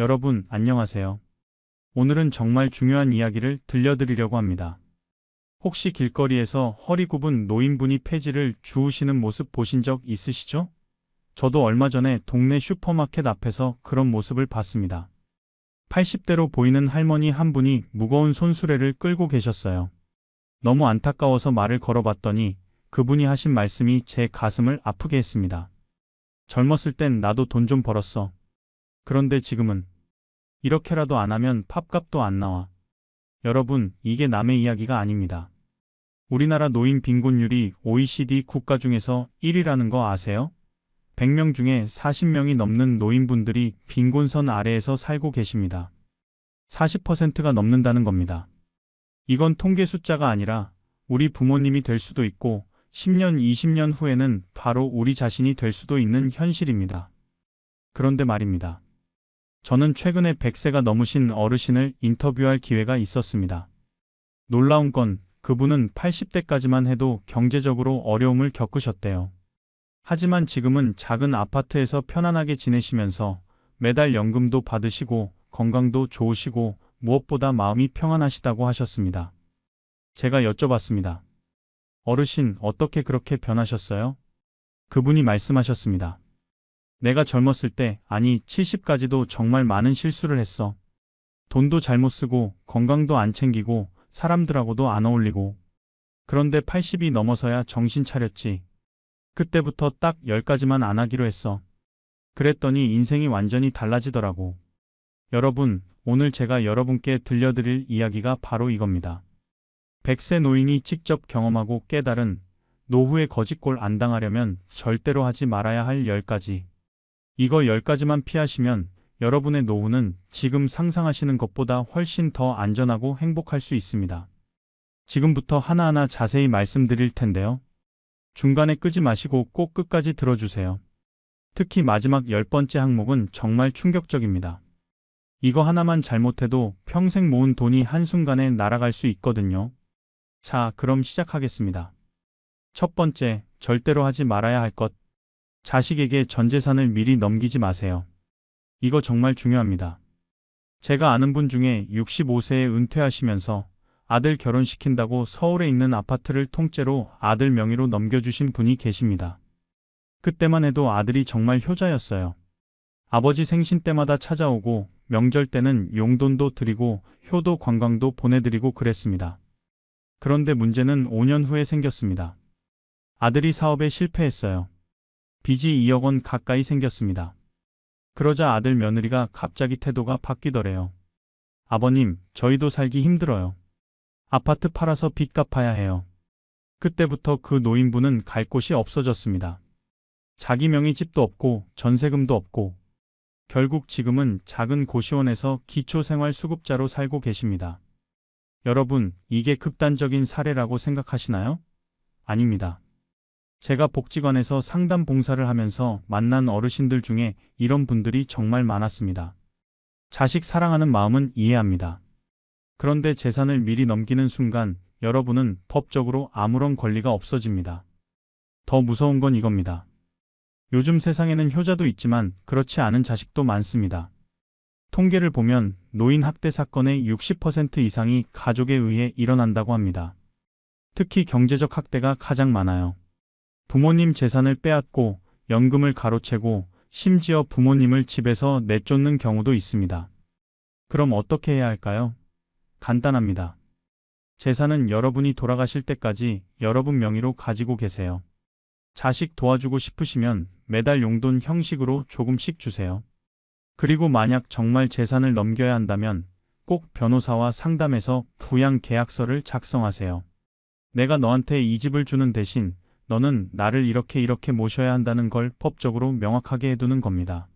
여러분, 안녕하세요. 오늘은 정말 중요한 이야기를 들려드리려고 합니다. 혹시 길거리에서 허리 굽은 노인분이 폐지를 주우시는 모습 보신 적 있으시죠? 저도 얼마 전에 동네 슈퍼마켓 앞에서 그런 모습을 봤습니다. 80대로 보이는 할머니 한 분이 무거운 손수레를 끌고 계셨어요. 너무 안타까워서 말을 걸어봤더니 그분이 하신 말씀이 제 가슴을 아프게 했습니다. 젊었을 땐 나도 돈 좀 벌었어. 그런데 지금은 이렇게라도 안 하면 팝값도 안 나와. 여러분, 이게 남의 이야기가 아닙니다. 우리나라 노인 빈곤율이 OECD 국가 중에서 1위라는 거 아세요? 100명 중에 40명이 넘는 노인분들이 빈곤선 아래에서 살고 계십니다. 40%가 넘는다는 겁니다. 이건 통계 숫자가 아니라 우리 부모님이 될 수도 있고 10년, 20년 후에는 바로 우리 자신이 될 수도 있는 현실입니다. 그런데 말입니다. 저는 최근에 100세가 넘으신 어르신을 인터뷰할 기회가 있었습니다. 놀라운 건 그분은 80대까지만 해도 경제적으로 어려움을 겪으셨대요. 하지만 지금은 작은 아파트에서 편안하게 지내시면서 매달 연금도 받으시고 건강도 좋으시고 무엇보다 마음이 평안하시다고 하셨습니다. 제가 여쭤봤습니다. 어르신, 어떻게 그렇게 변하셨어요? 그분이 말씀하셨습니다. 내가 젊었을 때, 아니 70까지도 정말 많은 실수를 했어. 돈도 잘못 쓰고 건강도 안 챙기고 사람들하고도 안 어울리고. 그런데 80이 넘어서야 정신 차렸지. 그때부터 딱 10가지만 안 하기로 했어. 그랬더니 인생이 완전히 달라지더라고. 여러분, 오늘 제가 여러분께 들려드릴 이야기가 바로 이겁니다. 100세 노인이 직접 경험하고 깨달은 노후의 거짓골 안 당하려면 절대로 하지 말아야 할 10가지. 이거 10가지만 피하시면 여러분의 노후는 지금 상상하시는 것보다 훨씬 더 안전하고 행복할 수 있습니다. 지금부터 하나하나 자세히 말씀드릴 텐데요. 중간에 끄지 마시고 꼭 끝까지 들어주세요. 특히 마지막 10번째 항목은 정말 충격적입니다. 이거 하나만 잘못해도 평생 모은 돈이 한순간에 날아갈 수 있거든요. 자, 그럼 시작하겠습니다. 첫 번째, 절대로 하지 말아야 할 것. 자식에게 전 재산을 미리 넘기지 마세요. 이거 정말 중요합니다. 제가 아는 분 중에 65세에 은퇴하시면서 아들 결혼시킨다고 서울에 있는 아파트를 통째로 아들 명의로 넘겨주신 분이 계십니다. 그때만 해도 아들이 정말 효자였어요. 아버지 생신 때마다 찾아오고 명절 때는 용돈도 드리고 효도 관광도 보내드리고 그랬습니다. 그런데 문제는 5년 후에 생겼습니다. 아들이 사업에 실패했어요. 빚이 2억 원 가까이 생겼습니다. 그러자 아들 며느리가 갑자기 태도가 바뀌더래요. 아버님, 저희도 살기 힘들어요. 아파트 팔아서 빚 갚아야 해요. 그때부터 그 노인분은 갈 곳이 없어졌습니다. 자기 명의 집도 없고 전세금도 없고 결국 지금은 작은 고시원에서 기초생활수급자로 살고 계십니다. 여러분, 이게 극단적인 사례라고 생각하시나요? 아닙니다. 제가 복지관에서 상담 봉사를 하면서 만난 어르신들 중에 이런 분들이 정말 많았습니다. 자식 사랑하는 마음은 이해합니다. 그런데 재산을 미리 넘기는 순간 여러분은 법적으로 아무런 권리가 없어집니다. 더 무서운 건 이겁니다. 요즘 세상에는 효자도 있지만 그렇지 않은 자식도 많습니다. 통계를 보면 노인 학대 사건의 60% 이상이 가족에 의해 일어난다고 합니다. 특히 경제적 학대가 가장 많아요. 부모님 재산을 빼앗고 연금을 가로채고 심지어 부모님을 집에서 내쫓는 경우도 있습니다. 그럼 어떻게 해야 할까요? 간단합니다. 재산은 여러분이 돌아가실 때까지 여러분 명의로 가지고 계세요. 자식 도와주고 싶으시면 매달 용돈 형식으로 조금씩 주세요. 그리고 만약 정말 재산을 넘겨야 한다면 꼭 변호사와 상담해서 부양 계약서를 작성하세요. 내가 너한테 이 집을 주는 대신 너는 나를 이렇게 모셔야 한다는 걸 법적으로 명확하게 해두는 겁니다.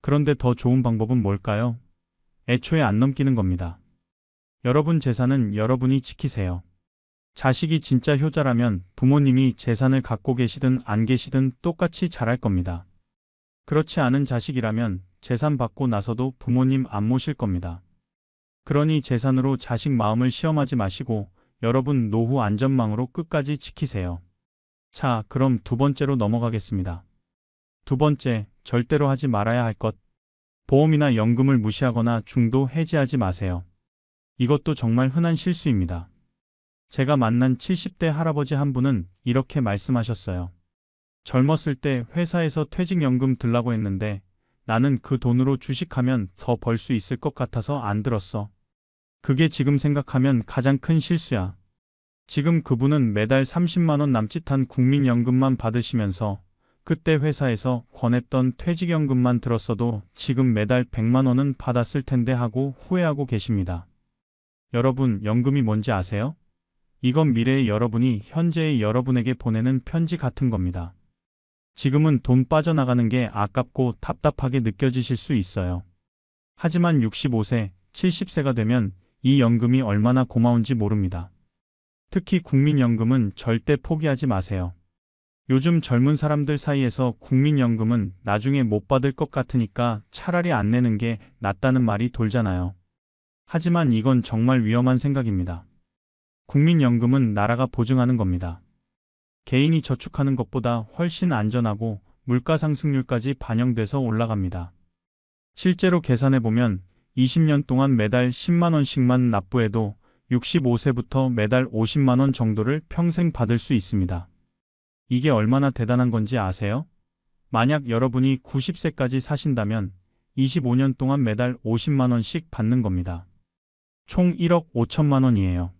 그런데 더 좋은 방법은 뭘까요? 애초에 안 넘기는 겁니다. 여러분 재산은 여러분이 지키세요. 자식이 진짜 효자라면 부모님이 재산을 갖고 계시든 안 계시든 똑같이 잘할 겁니다. 그렇지 않은 자식이라면 재산 받고 나서도 부모님 안 모실 겁니다. 그러니 재산으로 자식 마음을 시험하지 마시고 여러분 노후 안전망으로 끝까지 지키세요. 자, 그럼 두 번째로 넘어가겠습니다. 두 번째, 절대로 하지 말아야 할 것. 보험이나 연금을 무시하거나 중도 해지하지 마세요. 이것도 정말 흔한 실수입니다. 제가 만난 70대 할아버지 한 분은 이렇게 말씀하셨어요. 젊었을 때 회사에서 퇴직연금 들라고 했는데 나는 그 돈으로 주식하면 더 벌 수 있을 것 같아서 안 들었어. 그게 지금 생각하면 가장 큰 실수야. 지금 그분은 매달 30만 원 남짓한 국민연금만 받으시면서 그때 회사에서 권했던 퇴직연금만 들었어도 지금 매달 100만 원은 받았을 텐데 하고 후회하고 계십니다. 여러분, 연금이 뭔지 아세요? 이건 미래의 여러분이 현재의 여러분에게 보내는 편지 같은 겁니다. 지금은 돈 빠져나가는 게 아깝고 답답하게 느껴지실 수 있어요. 하지만 65세, 70세가 되면 이 연금이 얼마나 고마운지 모릅니다. 특히 국민연금은 절대 포기하지 마세요. 요즘 젊은 사람들 사이에서 국민연금은 나중에 못 받을 것 같으니까 차라리 안 내는 게 낫다는 말이 돌잖아요. 하지만 이건 정말 위험한 생각입니다. 국민연금은 나라가 보증하는 겁니다. 개인이 저축하는 것보다 훨씬 안전하고 물가 상승률까지 반영돼서 올라갑니다. 실제로 계산해보면 20년 동안 매달 10만 원씩만 납부해도 65세부터 매달 50만 원 정도를 평생 받을 수 있습니다. 이게 얼마나 대단한 건지 아세요? 만약 여러분이 90세까지 사신다면 25년 동안 매달 50만 원씩 받는 겁니다. 총 1억 5천만 원이에요.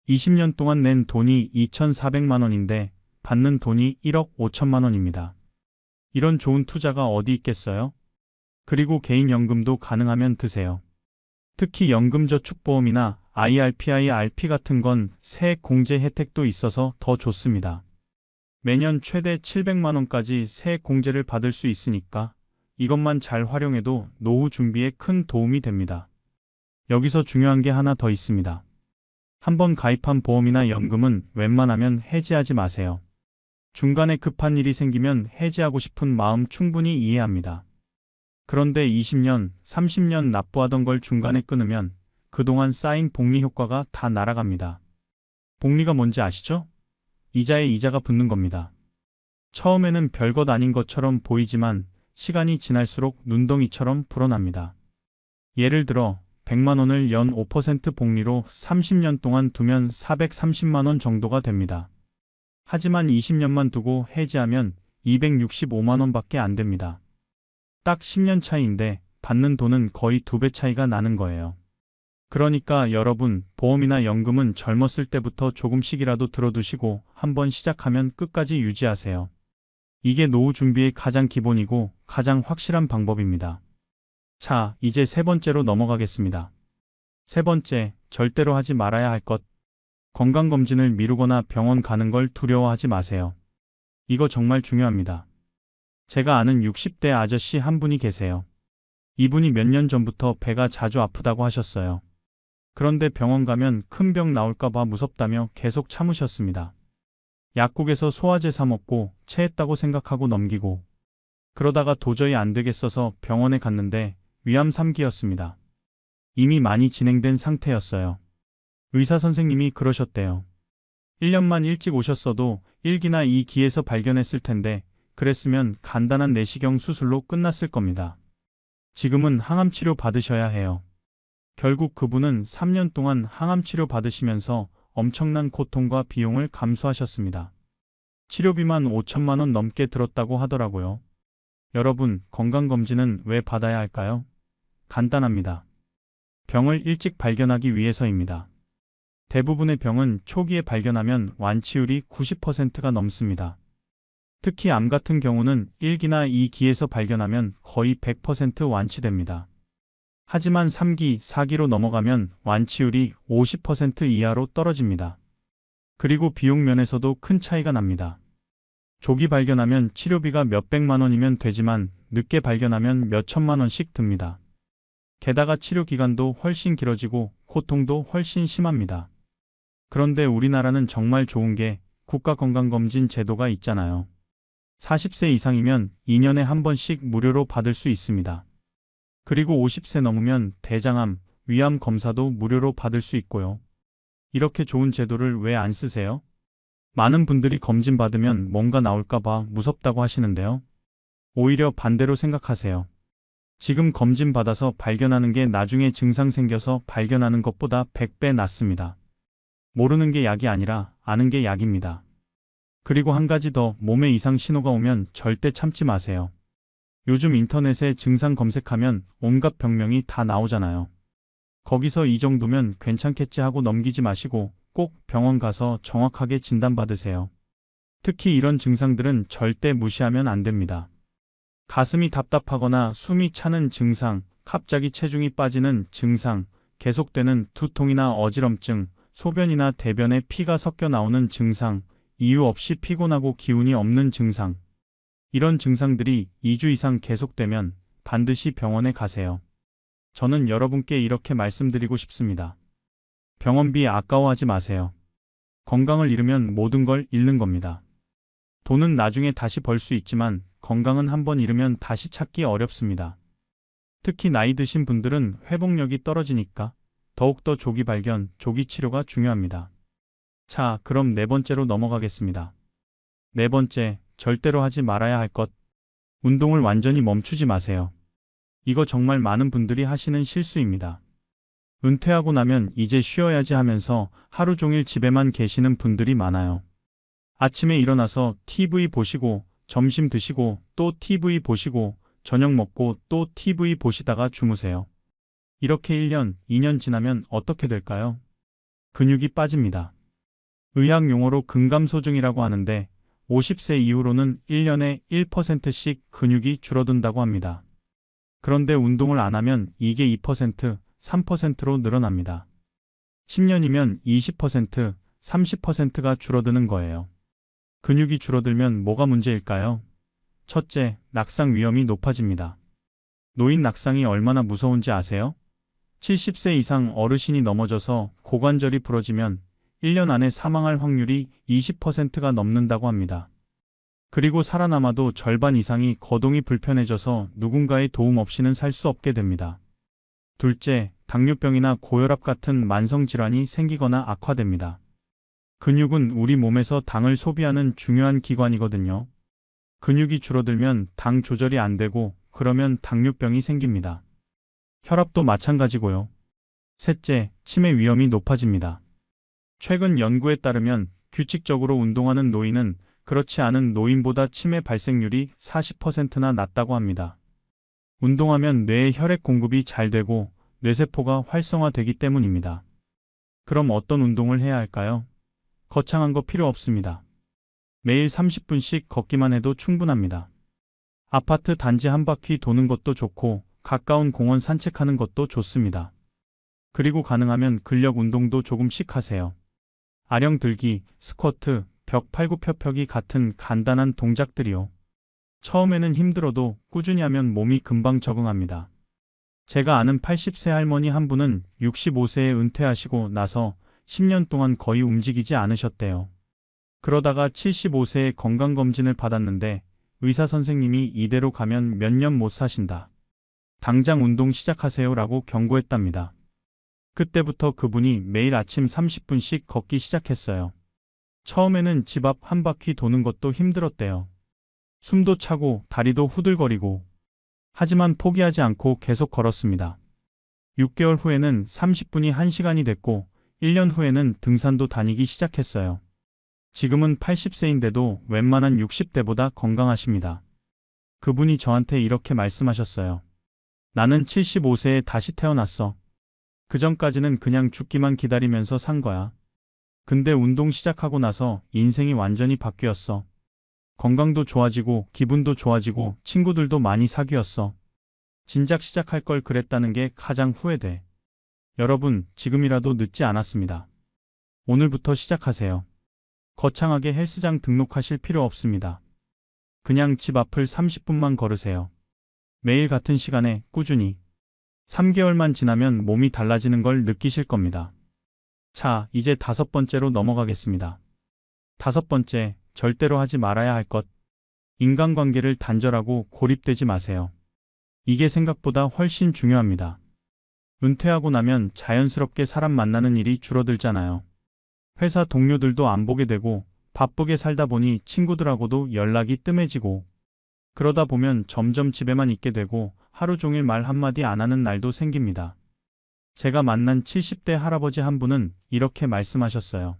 20년 동안 낸 돈이 2,400만 원인데 받는 돈이 1억 5천만 원입니다. 이런 좋은 투자가 어디 있겠어요? 그리고 개인연금도 가능하면 드세요. 특히 연금저축보험이나 IRP 같은 건 세액 공제 혜택도 있어서 더 좋습니다. 매년 최대 700만 원까지 세액 공제를 받을 수 있으니까 이것만 잘 활용해도 노후 준비에 큰 도움이 됩니다. 여기서 중요한 게 하나 더 있습니다. 한번 가입한 보험이나 연금은 웬만하면 해지하지 마세요. 중간에 급한 일이 생기면 해지하고 싶은 마음 충분히 이해합니다. 그런데 20년, 30년 납부하던 걸 중간에 끊으면 그동안 쌓인 복리 효과가 다 날아갑니다. 복리가 뭔지 아시죠? 이자에 이자가 붙는 겁니다. 처음에는 별것 아닌 것처럼 보이지만 시간이 지날수록 눈덩이처럼 불어납니다. 예를 들어 100만 원을 연 5% 복리로 30년 동안 두면 430만 원 정도가 됩니다. 하지만 20년만 두고 해지하면 265만 원밖에 안 됩니다. 딱 10년 차이인데 받는 돈은 거의 2배 차이가 나는 거예요. 그러니까 여러분, 보험이나 연금은 젊었을 때부터 조금씩이라도 들어두시고 한번 시작하면 끝까지 유지하세요. 이게 노후 준비의 가장 기본이고 가장 확실한 방법입니다. 자, 이제 세 번째로 넘어가겠습니다. 세 번째, 절대로 하지 말아야 할 것. 건강검진을 미루거나 병원 가는 걸 두려워하지 마세요. 이거 정말 중요합니다. 제가 아는 60대 아저씨 한 분이 계세요. 이분이 몇 년 전부터 배가 자주 아프다고 하셨어요. 그런데 병원 가면 큰 병 나올까봐 무섭다며 계속 참으셨습니다. 약국에서 소화제 사 먹고 체했다고 생각하고 넘기고 그러다가 도저히 안 되겠어서 병원에 갔는데 위암 3기였습니다. 이미 많이 진행된 상태였어요. 의사 선생님이 그러셨대요. 1년만 일찍 오셨어도 1기나 2기에서 발견했을 텐데 그랬으면 간단한 내시경 수술로 끝났을 겁니다. 지금은 항암치료 받으셔야 해요. 결국 그분은 3년 동안 항암치료 받으시면서 엄청난 고통과 비용을 감수하셨습니다. 치료비만 5천만 원 넘게 들었다고 하더라고요. 여러분, 건강검진은 왜 받아야 할까요? 간단합니다. 병을 일찍 발견하기 위해서입니다. 대부분의 병은 초기에 발견하면 완치율이 90%가 넘습니다. 특히 암 같은 경우는 1기나 2기에서 발견하면 거의 100% 완치됩니다. 하지만 3기, 4기로 넘어가면 완치율이 50% 이하로 떨어집니다. 그리고 비용 면에서도 큰 차이가 납니다. 조기 발견하면 치료비가 몇백만 원이면 되지만 늦게 발견하면 몇천만 원씩 듭니다. 게다가 치료 기간도 훨씬 길어지고 고통도 훨씬 심합니다. 그런데 우리나라는 정말 좋은 게 국가건강검진 제도가 있잖아요. 40세 이상이면 2년에 한 번씩 무료로 받을 수 있습니다. 그리고 50세 넘으면 대장암, 위암 검사도 무료로 받을 수 있고요. 이렇게 좋은 제도를 왜 안 쓰세요? 많은 분들이 검진 받으면 뭔가 나올까봐 무섭다고 하시는데요. 오히려 반대로 생각하세요. 지금 검진 받아서 발견하는 게 나중에 증상 생겨서 발견하는 것보다 100배 낫습니다. 모르는 게 약이 아니라 아는 게 약입니다. 그리고 한 가지 더, 몸에 이상 신호가 오면 절대 참지 마세요. 요즘 인터넷에 증상 검색하면 온갖 병명이 다 나오잖아요. 거기서 이 정도면 괜찮겠지 하고 넘기지 마시고 꼭 병원 가서 정확하게 진단받으세요. 특히 이런 증상들은 절대 무시하면 안 됩니다. 가슴이 답답하거나 숨이 차는 증상, 갑자기 체중이 빠지는 증상, 계속되는 두통이나 어지럼증, 소변이나 대변에 피가 섞여 나오는 증상, 이유 없이 피곤하고 기운이 없는 증상. 이런 증상들이 2주 이상 계속되면 반드시 병원에 가세요. 저는 여러분께 이렇게 말씀드리고 싶습니다. 병원비 아까워하지 마세요. 건강을 잃으면 모든 걸 잃는 겁니다. 돈은 나중에 다시 벌 수 있지만 건강은 한번 잃으면 다시 찾기 어렵습니다. 특히 나이 드신 분들은 회복력이 떨어지니까 더욱더 조기 발견, 조기 치료가 중요합니다. 자, 그럼 네 번째로 넘어가겠습니다. 네 번째, 절대로 하지 말아야 할 것. 운동을 완전히 멈추지 마세요. 이거 정말 많은 분들이 하시는 실수입니다. 은퇴하고 나면 이제 쉬어야지 하면서 하루 종일 집에만 계시는 분들이 많아요. 아침에 일어나서 TV 보시고, 점심 드시고, 또 TV 보시고, 저녁 먹고 또 TV 보시다가 주무세요. 이렇게 1년, 2년 지나면 어떻게 될까요? 근육이 빠집니다. 의학 용어로 근감소증이라고 하는데 50세 이후로는 1년에 1%씩 근육이 줄어든다고 합니다. 그런데 운동을 안 하면 이게 2%, 3%로 늘어납니다. 10년이면 20%, 30%가 줄어드는 거예요. 근육이 줄어들면 뭐가 문제일까요? 첫째, 낙상 위험이 높아집니다. 노인 낙상이 얼마나 무서운지 아세요? 70세 이상 어르신이 넘어져서 고관절이 부러지면 1년 안에 사망할 확률이 20%가 넘는다고 합니다. 그리고 살아남아도 절반 이상이 거동이 불편해져서 누군가의 도움 없이는 살 수 없게 됩니다. 둘째, 당뇨병이나 고혈압 같은 만성질환이 생기거나 악화됩니다. 근육은 우리 몸에서 당을 소비하는 중요한 기관이거든요. 근육이 줄어들면 당 조절이 안 되고 그러면 당뇨병이 생깁니다. 혈압도 마찬가지고요. 셋째, 치매 위험이 높아집니다. 최근 연구에 따르면 규칙적으로 운동하는 노인은 그렇지 않은 노인보다 치매 발생률이 40%나 낮다고 합니다. 운동하면 뇌에 혈액 공급이 잘 되고 뇌세포가 활성화되기 때문입니다. 그럼 어떤 운동을 해야 할까요? 거창한 거 필요 없습니다. 매일 30분씩 걷기만 해도 충분합니다. 아파트 단지 한 바퀴 도는 것도 좋고 가까운 공원 산책하는 것도 좋습니다. 그리고 가능하면 근력 운동도 조금씩 하세요. 아령 들기, 스쿼트, 벽 팔굽혀펴기 같은 간단한 동작들이요. 처음에는 힘들어도 꾸준히 하면 몸이 금방 적응합니다. 제가 아는 80세 할머니 한 분은 65세에 은퇴하시고 나서 10년 동안 거의 움직이지 않으셨대요. 그러다가 75세에 건강검진을 받았는데 의사 선생님이 이대로 가면 몇 년 못 사신다. 당장 운동 시작하세요 라고 경고했답니다. 그때부터 그분이 매일 아침 30분씩 걷기 시작했어요. 처음에는 집 앞 한 바퀴 도는 것도 힘들었대요. 숨도 차고 다리도 후들거리고. 하지만 포기하지 않고 계속 걸었습니다. 6개월 후에는 30분이 1시간이 됐고 1년 후에는 등산도 다니기 시작했어요. 지금은 80세인데도 웬만한 60대보다 건강하십니다. 그분이 저한테 이렇게 말씀하셨어요. 나는 75세에 다시 태어났어. 그전까지는 그냥 죽기만 기다리면서 산 거야. 근데 운동 시작하고 나서 인생이 완전히 바뀌었어. 건강도 좋아지고 기분도 좋아지고 친구들도 많이 사귀었어. 진작 시작할 걸 그랬다는 게 가장 후회돼. 여러분, 지금이라도 늦지 않았습니다. 오늘부터 시작하세요. 거창하게 헬스장 등록하실 필요 없습니다. 그냥 집 앞을 30분만 걸으세요. 매일 같은 시간에 꾸준히. 3개월만 지나면 몸이 달라지는 걸 느끼실 겁니다. 자, 이제 5번째로 넘어가겠습니다. 5번째, 절대로 하지 말아야 할 것. 인간관계를 단절하고 고립되지 마세요. 이게 생각보다 훨씬 중요합니다. 은퇴하고 나면 자연스럽게 사람 만나는 일이 줄어들잖아요. 회사 동료들도 안 보게 되고 바쁘게 살다 보니 친구들하고도 연락이 뜸해지고 그러다 보면 점점 집에만 있게 되고 하루 종일 말 한마디 안 하는 날도 생깁니다. 제가 만난 70대 할아버지 한 분은 이렇게 말씀하셨어요.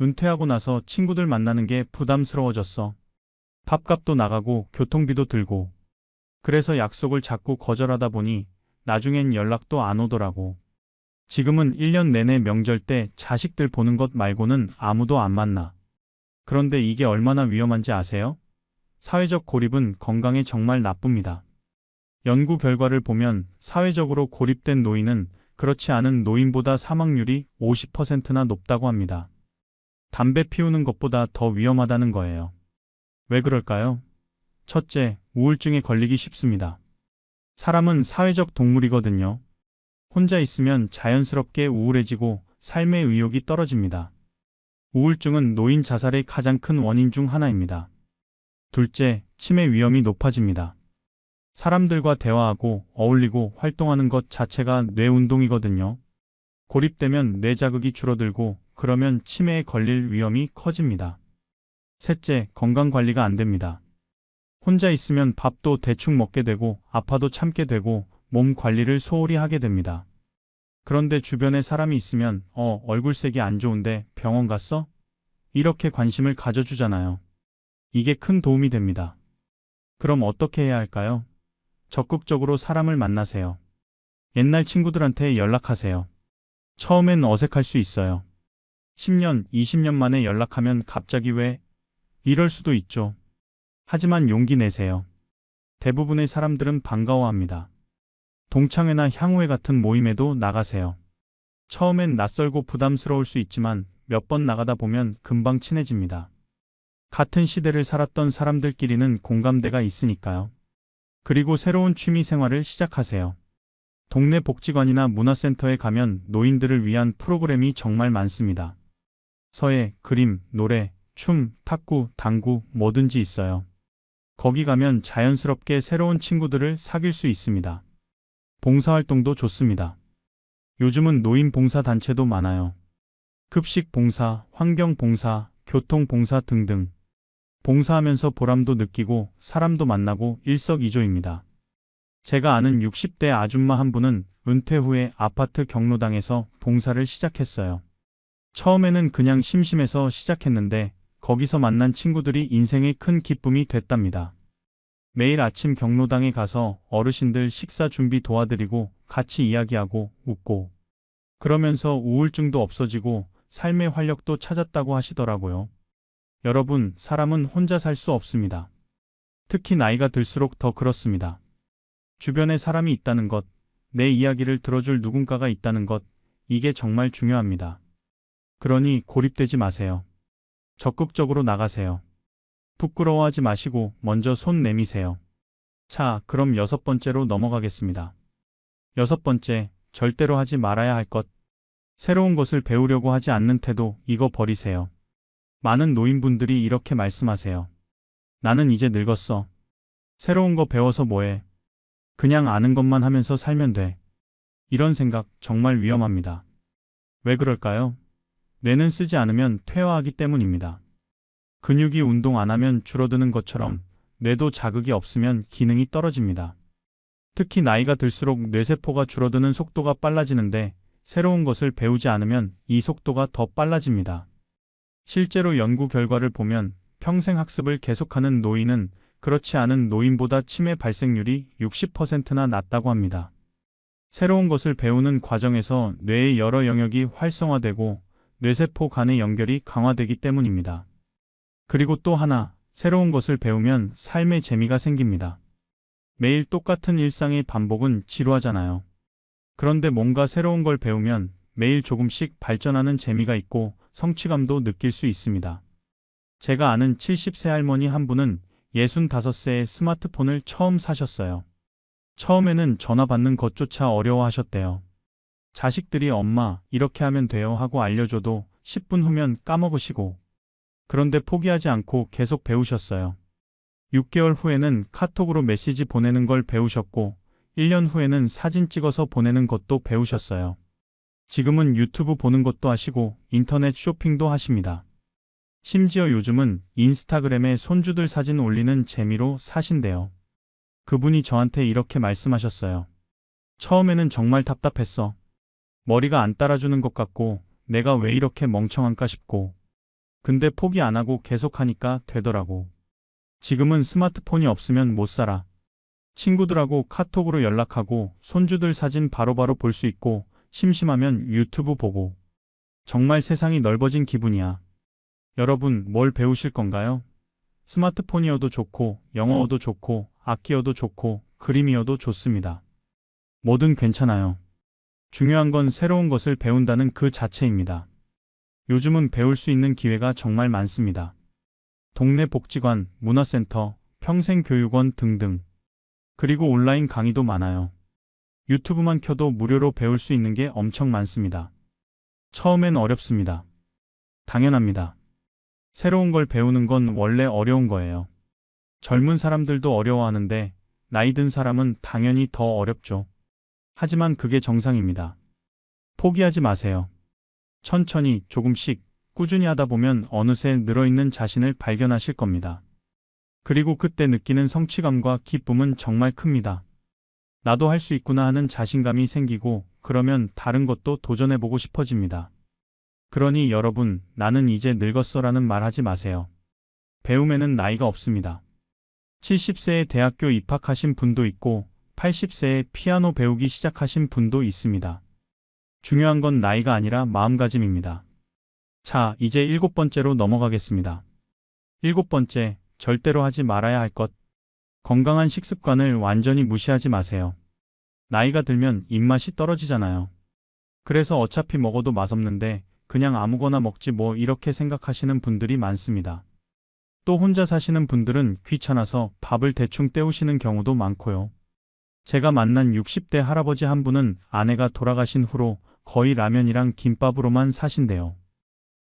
은퇴하고 나서 친구들 만나는 게 부담스러워졌어. 밥값도 나가고 교통비도 들고. 그래서 약속을 자꾸 거절하다 보니 나중엔 연락도 안 오더라고. 지금은 1년 내내 명절 때 자식들 보는 것 말고는 아무도 안 만나. 그런데 이게 얼마나 위험한지 아세요? 사회적 고립은 건강에 정말 나쁩니다. 연구 결과를 보면 사회적으로 고립된 노인은 그렇지 않은 노인보다 사망률이 50%나 높다고 합니다. 담배 피우는 것보다 더 위험하다는 거예요. 왜 그럴까요? 첫째, 우울증에 걸리기 쉽습니다. 사람은 사회적 동물이거든요. 혼자 있으면 자연스럽게 우울해지고 삶의 의욕이 떨어집니다. 우울증은 노인 자살의 가장 큰 원인 중 하나입니다. 둘째, 치매 위험이 높아집니다. 사람들과 대화하고 어울리고 활동하는 것 자체가 뇌 운동이거든요. 고립되면 뇌 자극이 줄어들고 그러면 치매에 걸릴 위험이 커집니다. 셋째, 건강 관리가 안 됩니다. 혼자 있으면 밥도 대충 먹게 되고 아파도 참게 되고 몸 관리를 소홀히 하게 됩니다. 그런데 주변에 사람이 있으면 얼굴색이 안 좋은데 병원 갔어? 이렇게 관심을 가져주잖아요. 이게 큰 도움이 됩니다. 그럼 어떻게 해야 할까요? 적극적으로 사람을 만나세요. 옛날 친구들한테 연락하세요. 처음엔 어색할 수 있어요. 10년, 20년 만에 연락하면 갑자기 왜? 이럴 수도 있죠. 하지만 용기 내세요. 대부분의 사람들은 반가워합니다. 동창회나 향후회 같은 모임에도 나가세요. 처음엔 낯설고 부담스러울 수 있지만 몇 번 나가다 보면 금방 친해집니다. 같은 시대를 살았던 사람들끼리는 공감대가 있으니까요. 그리고 새로운 취미 생활을 시작하세요. 동네 복지관이나 문화센터에 가면 노인들을 위한 프로그램이 정말 많습니다. 서예, 그림, 노래, 춤, 탁구, 당구, 뭐든지 있어요. 거기 가면 자연스럽게 새로운 친구들을 사귈 수 있습니다. 봉사활동도 좋습니다. 요즘은 노인 봉사 단체도 많아요. 급식 봉사, 환경 봉사, 교통 봉사 등등. 봉사하면서 보람도 느끼고 사람도 만나고 일석이조입니다. 제가 아는 60대 아줌마 한 분은 은퇴 후에 아파트 경로당에서 봉사를 시작했어요. 처음에는 그냥 심심해서 시작했는데 거기서 만난 친구들이 인생의 큰 기쁨이 됐답니다. 매일 아침 경로당에 가서 어르신들 식사 준비 도와드리고 같이 이야기하고 웃고 그러면서 우울증도 없어지고 삶의 활력도 찾았다고 하시더라고요. 여러분, 사람은 혼자 살 수 없습니다. 특히 나이가 들수록 더 그렇습니다. 주변에 사람이 있다는 것, 내 이야기를 들어줄 누군가가 있다는 것, 이게 정말 중요합니다. 그러니 고립되지 마세요. 적극적으로 나가세요. 부끄러워하지 마시고 먼저 손 내미세요. 자, 그럼 6번째로 넘어가겠습니다. 6번째, 절대로 하지 말아야 할 것. 새로운 것을 배우려고 하지 않는 태도, 이거 버리세요. 많은 노인분들이 이렇게 말씀하세요. 나는 이제 늙었어. 새로운 거 배워서 뭐해? 그냥 아는 것만 하면서 살면 돼. 이런 생각 정말 위험합니다. 왜 그럴까요? 뇌는 쓰지 않으면 퇴화하기 때문입니다. 근육이 운동 안 하면 줄어드는 것처럼 뇌도 자극이 없으면 기능이 떨어집니다. 특히 나이가 들수록 뇌세포가 줄어드는 속도가 빨라지는데 새로운 것을 배우지 않으면 이 속도가 더 빨라집니다. 실제로 연구 결과를 보면 평생 학습을 계속하는 노인은 그렇지 않은 노인보다 치매 발생률이 60%나 낮다고 합니다. 새로운 것을 배우는 과정에서 뇌의 여러 영역이 활성화되고 뇌세포 간의 연결이 강화되기 때문입니다. 그리고 또 하나, 새로운 것을 배우면 삶의 재미가 생깁니다. 매일 똑같은 일상의 반복은 지루하잖아요. 그런데 뭔가 새로운 걸 배우면 매일 조금씩 발전하는 재미가 있고 성취감도 느낄 수 있습니다. 제가 아는 70세 할머니 한 분은 65세에 스마트폰을 처음 사셨어요. 처음에는 전화 받는 것조차 어려워하셨대요. 자식들이 엄마, 이렇게 하면 돼요 하고 알려줘도 10분 후면 까먹으시고. 그런데 포기하지 않고 계속 배우셨어요. 6개월 후에는 카톡으로 메시지 보내는 걸 배우셨고, 1년 후에는 사진 찍어서 보내는 것도 배우셨어요. 지금은 유튜브 보는 것도 하시고 인터넷 쇼핑도 하십니다. 심지어 요즘은 인스타그램에 손주들 사진 올리는 재미로 사신대요. 그분이 저한테 이렇게 말씀하셨어요. 처음에는 정말 답답했어. 머리가 안 따라주는 것 같고 내가 왜 이렇게 멍청한가 싶고. 근데 포기 안 하고 계속하니까 되더라고. 지금은 스마트폰이 없으면 못 살아. 친구들하고 카톡으로 연락하고 손주들 사진 바로바로 볼 수 있고 심심하면 유튜브 보고. 정말 세상이 넓어진 기분이야. 여러분, 뭘 배우실 건가요? 스마트폰이어도 좋고, 영어어도 좋고, 악기여도 좋고, 그림이어도 좋습니다. 뭐든 괜찮아요. 중요한 건 새로운 것을 배운다는 그 자체입니다. 요즘은 배울 수 있는 기회가 정말 많습니다. 동네 복지관, 문화센터, 평생교육원 등등. 그리고 온라인 강의도 많아요. 유튜브만 켜도 무료로 배울 수 있는 게 엄청 많습니다. 처음엔 어렵습니다. 당연합니다. 새로운 걸 배우는 건 원래 어려운 거예요. 젊은 사람들도 어려워하는데 나이 든 사람은 당연히 더 어렵죠. 하지만 그게 정상입니다. 포기하지 마세요. 천천히 조금씩 꾸준히 하다 보면 어느새 늘어있는 자신을 발견하실 겁니다. 그리고 그때 느끼는 성취감과 기쁨은 정말 큽니다. 나도 할 수 있구나 하는 자신감이 생기고 그러면 다른 것도 도전해보고 싶어집니다. 그러니 여러분, 나는 이제 늙었어라는 말 하지 마세요. 배움에는 나이가 없습니다. 70세에 대학교 입학하신 분도 있고 80세에 피아노 배우기 시작하신 분도 있습니다. 중요한 건 나이가 아니라 마음가짐입니다. 자, 이제 7번째로 넘어가겠습니다. 7번째, 절대로 하지 말아야 할 것. 건강한 식습관을 완전히 무시하지 마세요. 나이가 들면 입맛이 떨어지잖아요. 그래서 어차피 먹어도 맛없는데 그냥 아무거나 먹지 뭐 이렇게 생각하시는 분들이 많습니다. 또 혼자 사시는 분들은 귀찮아서 밥을 대충 때우시는 경우도 많고요. 제가 만난 60대 할아버지 한 분은 아내가 돌아가신 후로 거의 라면이랑 김밥으로만 사신대요.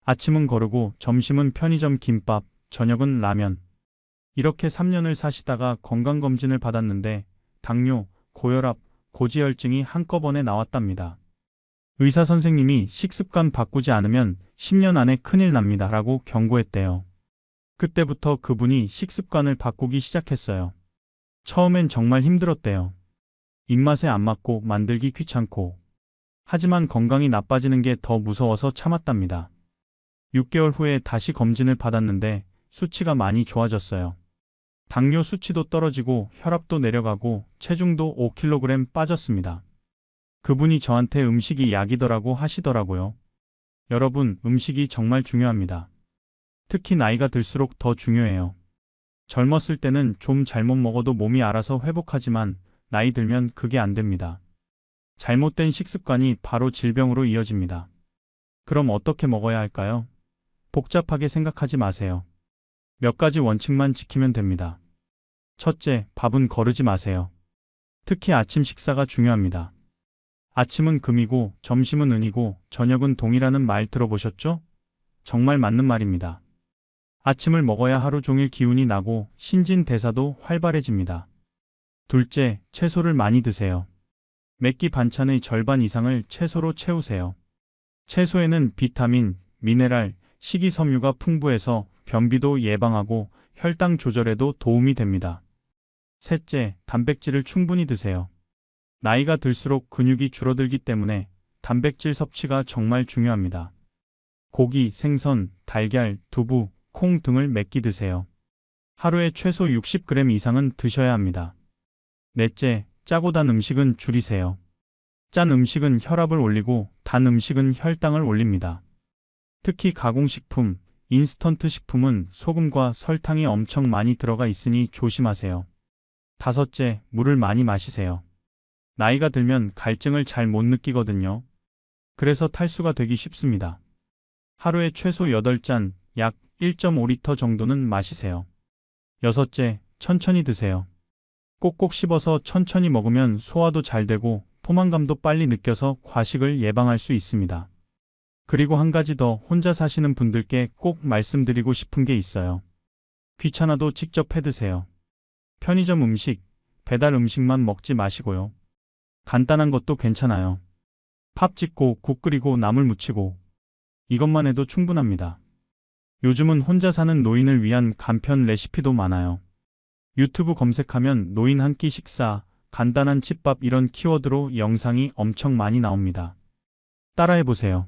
아침은 거르고 점심은 편의점 김밥, 저녁은 라면. 이렇게 3년을 사시다가 건강검진을 받았는데 당뇨, 고혈압, 고지혈증이 한꺼번에 나왔답니다. 의사 선생님이 식습관 바꾸지 않으면 10년 안에 큰일 납니다 라고 경고했대요. 그때부터 그분이 식습관을 바꾸기 시작했어요. 처음엔 정말 힘들었대요. 입맛에 안 맞고 만들기 귀찮고. 하지만 건강이 나빠지는 게 더 무서워서 참았답니다. 6개월 후에 다시 검진을 받았는데 수치가 많이 좋아졌어요. 당뇨 수치도 떨어지고 혈압도 내려가고 체중도 5kg 빠졌습니다. 그분이 저한테 음식이 약이더라고 하시더라고요. 여러분, 음식이 정말 중요합니다. 특히 나이가 들수록 더 중요해요. 젊었을 때는 좀 잘못 먹어도 몸이 알아서 회복하지만 나이 들면 그게 안 됩니다. 잘못된 식습관이 바로 질병으로 이어집니다. 그럼 어떻게 먹어야 할까요? 복잡하게 생각하지 마세요. 몇 가지 원칙만 지키면 됩니다. 첫째, 밥은 거르지 마세요. 특히 아침 식사가 중요합니다. 아침은 금이고 점심은 은이고 저녁은 동이라는 말 들어보셨죠? 정말 맞는 말입니다. 아침을 먹어야 하루 종일 기운이 나고 신진대사도 활발해집니다. 둘째, 채소를 많이 드세요. 몇 끼 반찬의 절반 이상을 채소로 채우세요. 채소에는 비타민, 미네랄, 식이섬유가 풍부해서 변비도 예방하고 혈당 조절에도 도움이 됩니다. 셋째, 단백질을 충분히 드세요. 나이가 들수록 근육이 줄어들기 때문에 단백질 섭취가 정말 중요합니다. 고기, 생선, 달걀, 두부, 콩 등을 몇 끼 드세요. 하루에 최소 60g 이상은 드셔야 합니다. 넷째, 짜고 단 음식은 줄이세요. 짠 음식은 혈압을 올리고 단 음식은 혈당을 올립니다. 특히 가공식품, 인스턴트 식품은 소금과 설탕이 엄청 많이 들어가 있으니 조심하세요. 다섯째, 물을 많이 마시세요. 나이가 들면 갈증을 잘 못 느끼거든요. 그래서 탈수가 되기 쉽습니다. 하루에 최소 8잔, 약 1.5리터 정도는 마시세요. 여섯째, 천천히 드세요. 꼭꼭 씹어서 천천히 먹으면 소화도 잘 되고 포만감도 빨리 느껴서 과식을 예방할 수 있습니다. 그리고 한 가지 더 혼자 사시는 분들께 꼭 말씀드리고 싶은 게 있어요. 귀찮아도 직접 해 드세요. 편의점 음식, 배달 음식만 먹지 마시고요. 간단한 것도 괜찮아요. 밥 짓고 국 끓이고 나물 무치고 이것만 해도 충분합니다. 요즘은 혼자 사는 노인을 위한 간편 레시피도 많아요. 유튜브 검색하면 노인 한 끼 식사, 간단한 집밥 이런 키워드로 영상이 엄청 많이 나옵니다. 따라해보세요.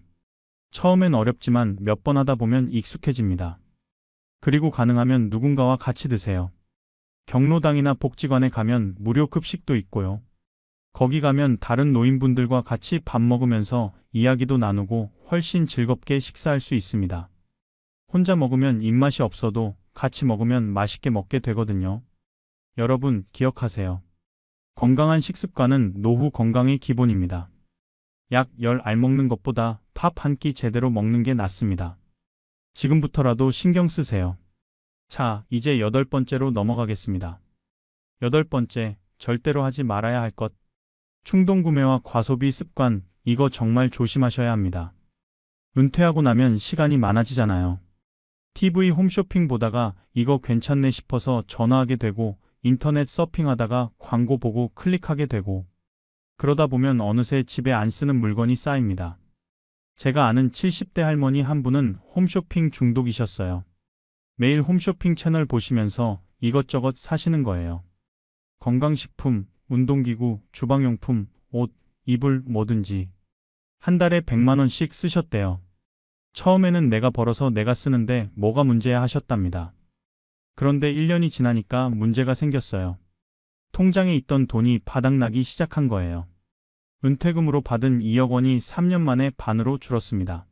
처음엔 어렵지만 몇 번 하다 보면 익숙해집니다. 그리고 가능하면 누군가와 같이 드세요. 경로당이나 복지관에 가면 무료 급식도 있고요. 거기 가면 다른 노인분들과 같이 밥 먹으면서 이야기도 나누고 훨씬 즐겁게 식사할 수 있습니다. 혼자 먹으면 입맛이 없어도 같이 먹으면 맛있게 먹게 되거든요. 여러분 기억하세요. 건강한 식습관은 노후 건강의 기본입니다. 약 10알 먹는 것보다 밥 한 끼 제대로 먹는 게 낫습니다. 지금부터라도 신경 쓰세요. 자, 이제 8번째로 넘어가겠습니다. 8번째, 절대로 하지 말아야 할 것. 충동 구매와 과소비 습관, 이거 정말 조심하셔야 합니다. 은퇴하고 나면 시간이 많아지잖아요. TV 홈쇼핑 보다가 이거 괜찮네 싶어서 전화하게 되고 인터넷 서핑하다가 광고 보고 클릭하게 되고 그러다 보면 어느새 집에 안 쓰는 물건이 쌓입니다. 제가 아는 70대 할머니 한 분은 홈쇼핑 중독이셨어요. 매일 홈쇼핑 채널 보시면서 이것저것 사시는 거예요. 건강식품, 운동기구, 주방용품, 옷, 이불 뭐든지. 한 달에 100만 원씩 쓰셨대요. 처음에는 내가 벌어서 내가 쓰는데 뭐가 문제야 하셨답니다. 그런데 1년이 지나니까 문제가 생겼어요. 통장에 있던 돈이 바닥나기 시작한 거예요. 은퇴금으로 받은 2억 원이 3년 만에 반으로 줄었습니다.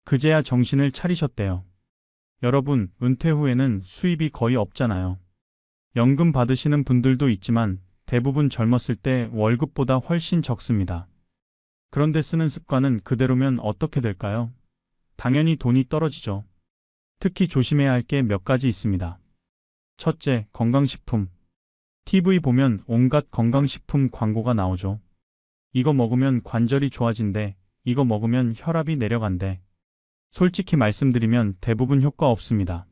그제야 정신을 차리셨대요. 여러분, 은퇴 후에는 수입이 거의 없잖아요. 연금 받으시는 분들도 있지만 대부분 젊었을 때 월급보다 훨씬 적습니다. 그런데 쓰는 습관은 그대로면 어떻게 될까요? 당연히 돈이 떨어지죠. 특히 조심해야 할 게 몇 가지 있습니다. 첫째, 건강식품. TV 보면 온갖 건강식품 광고가 나오죠. 이거 먹으면 관절이 좋아진대, 이거 먹으면 혈압이 내려간대. 솔직히 말씀드리면 대부분 효과 없습니다.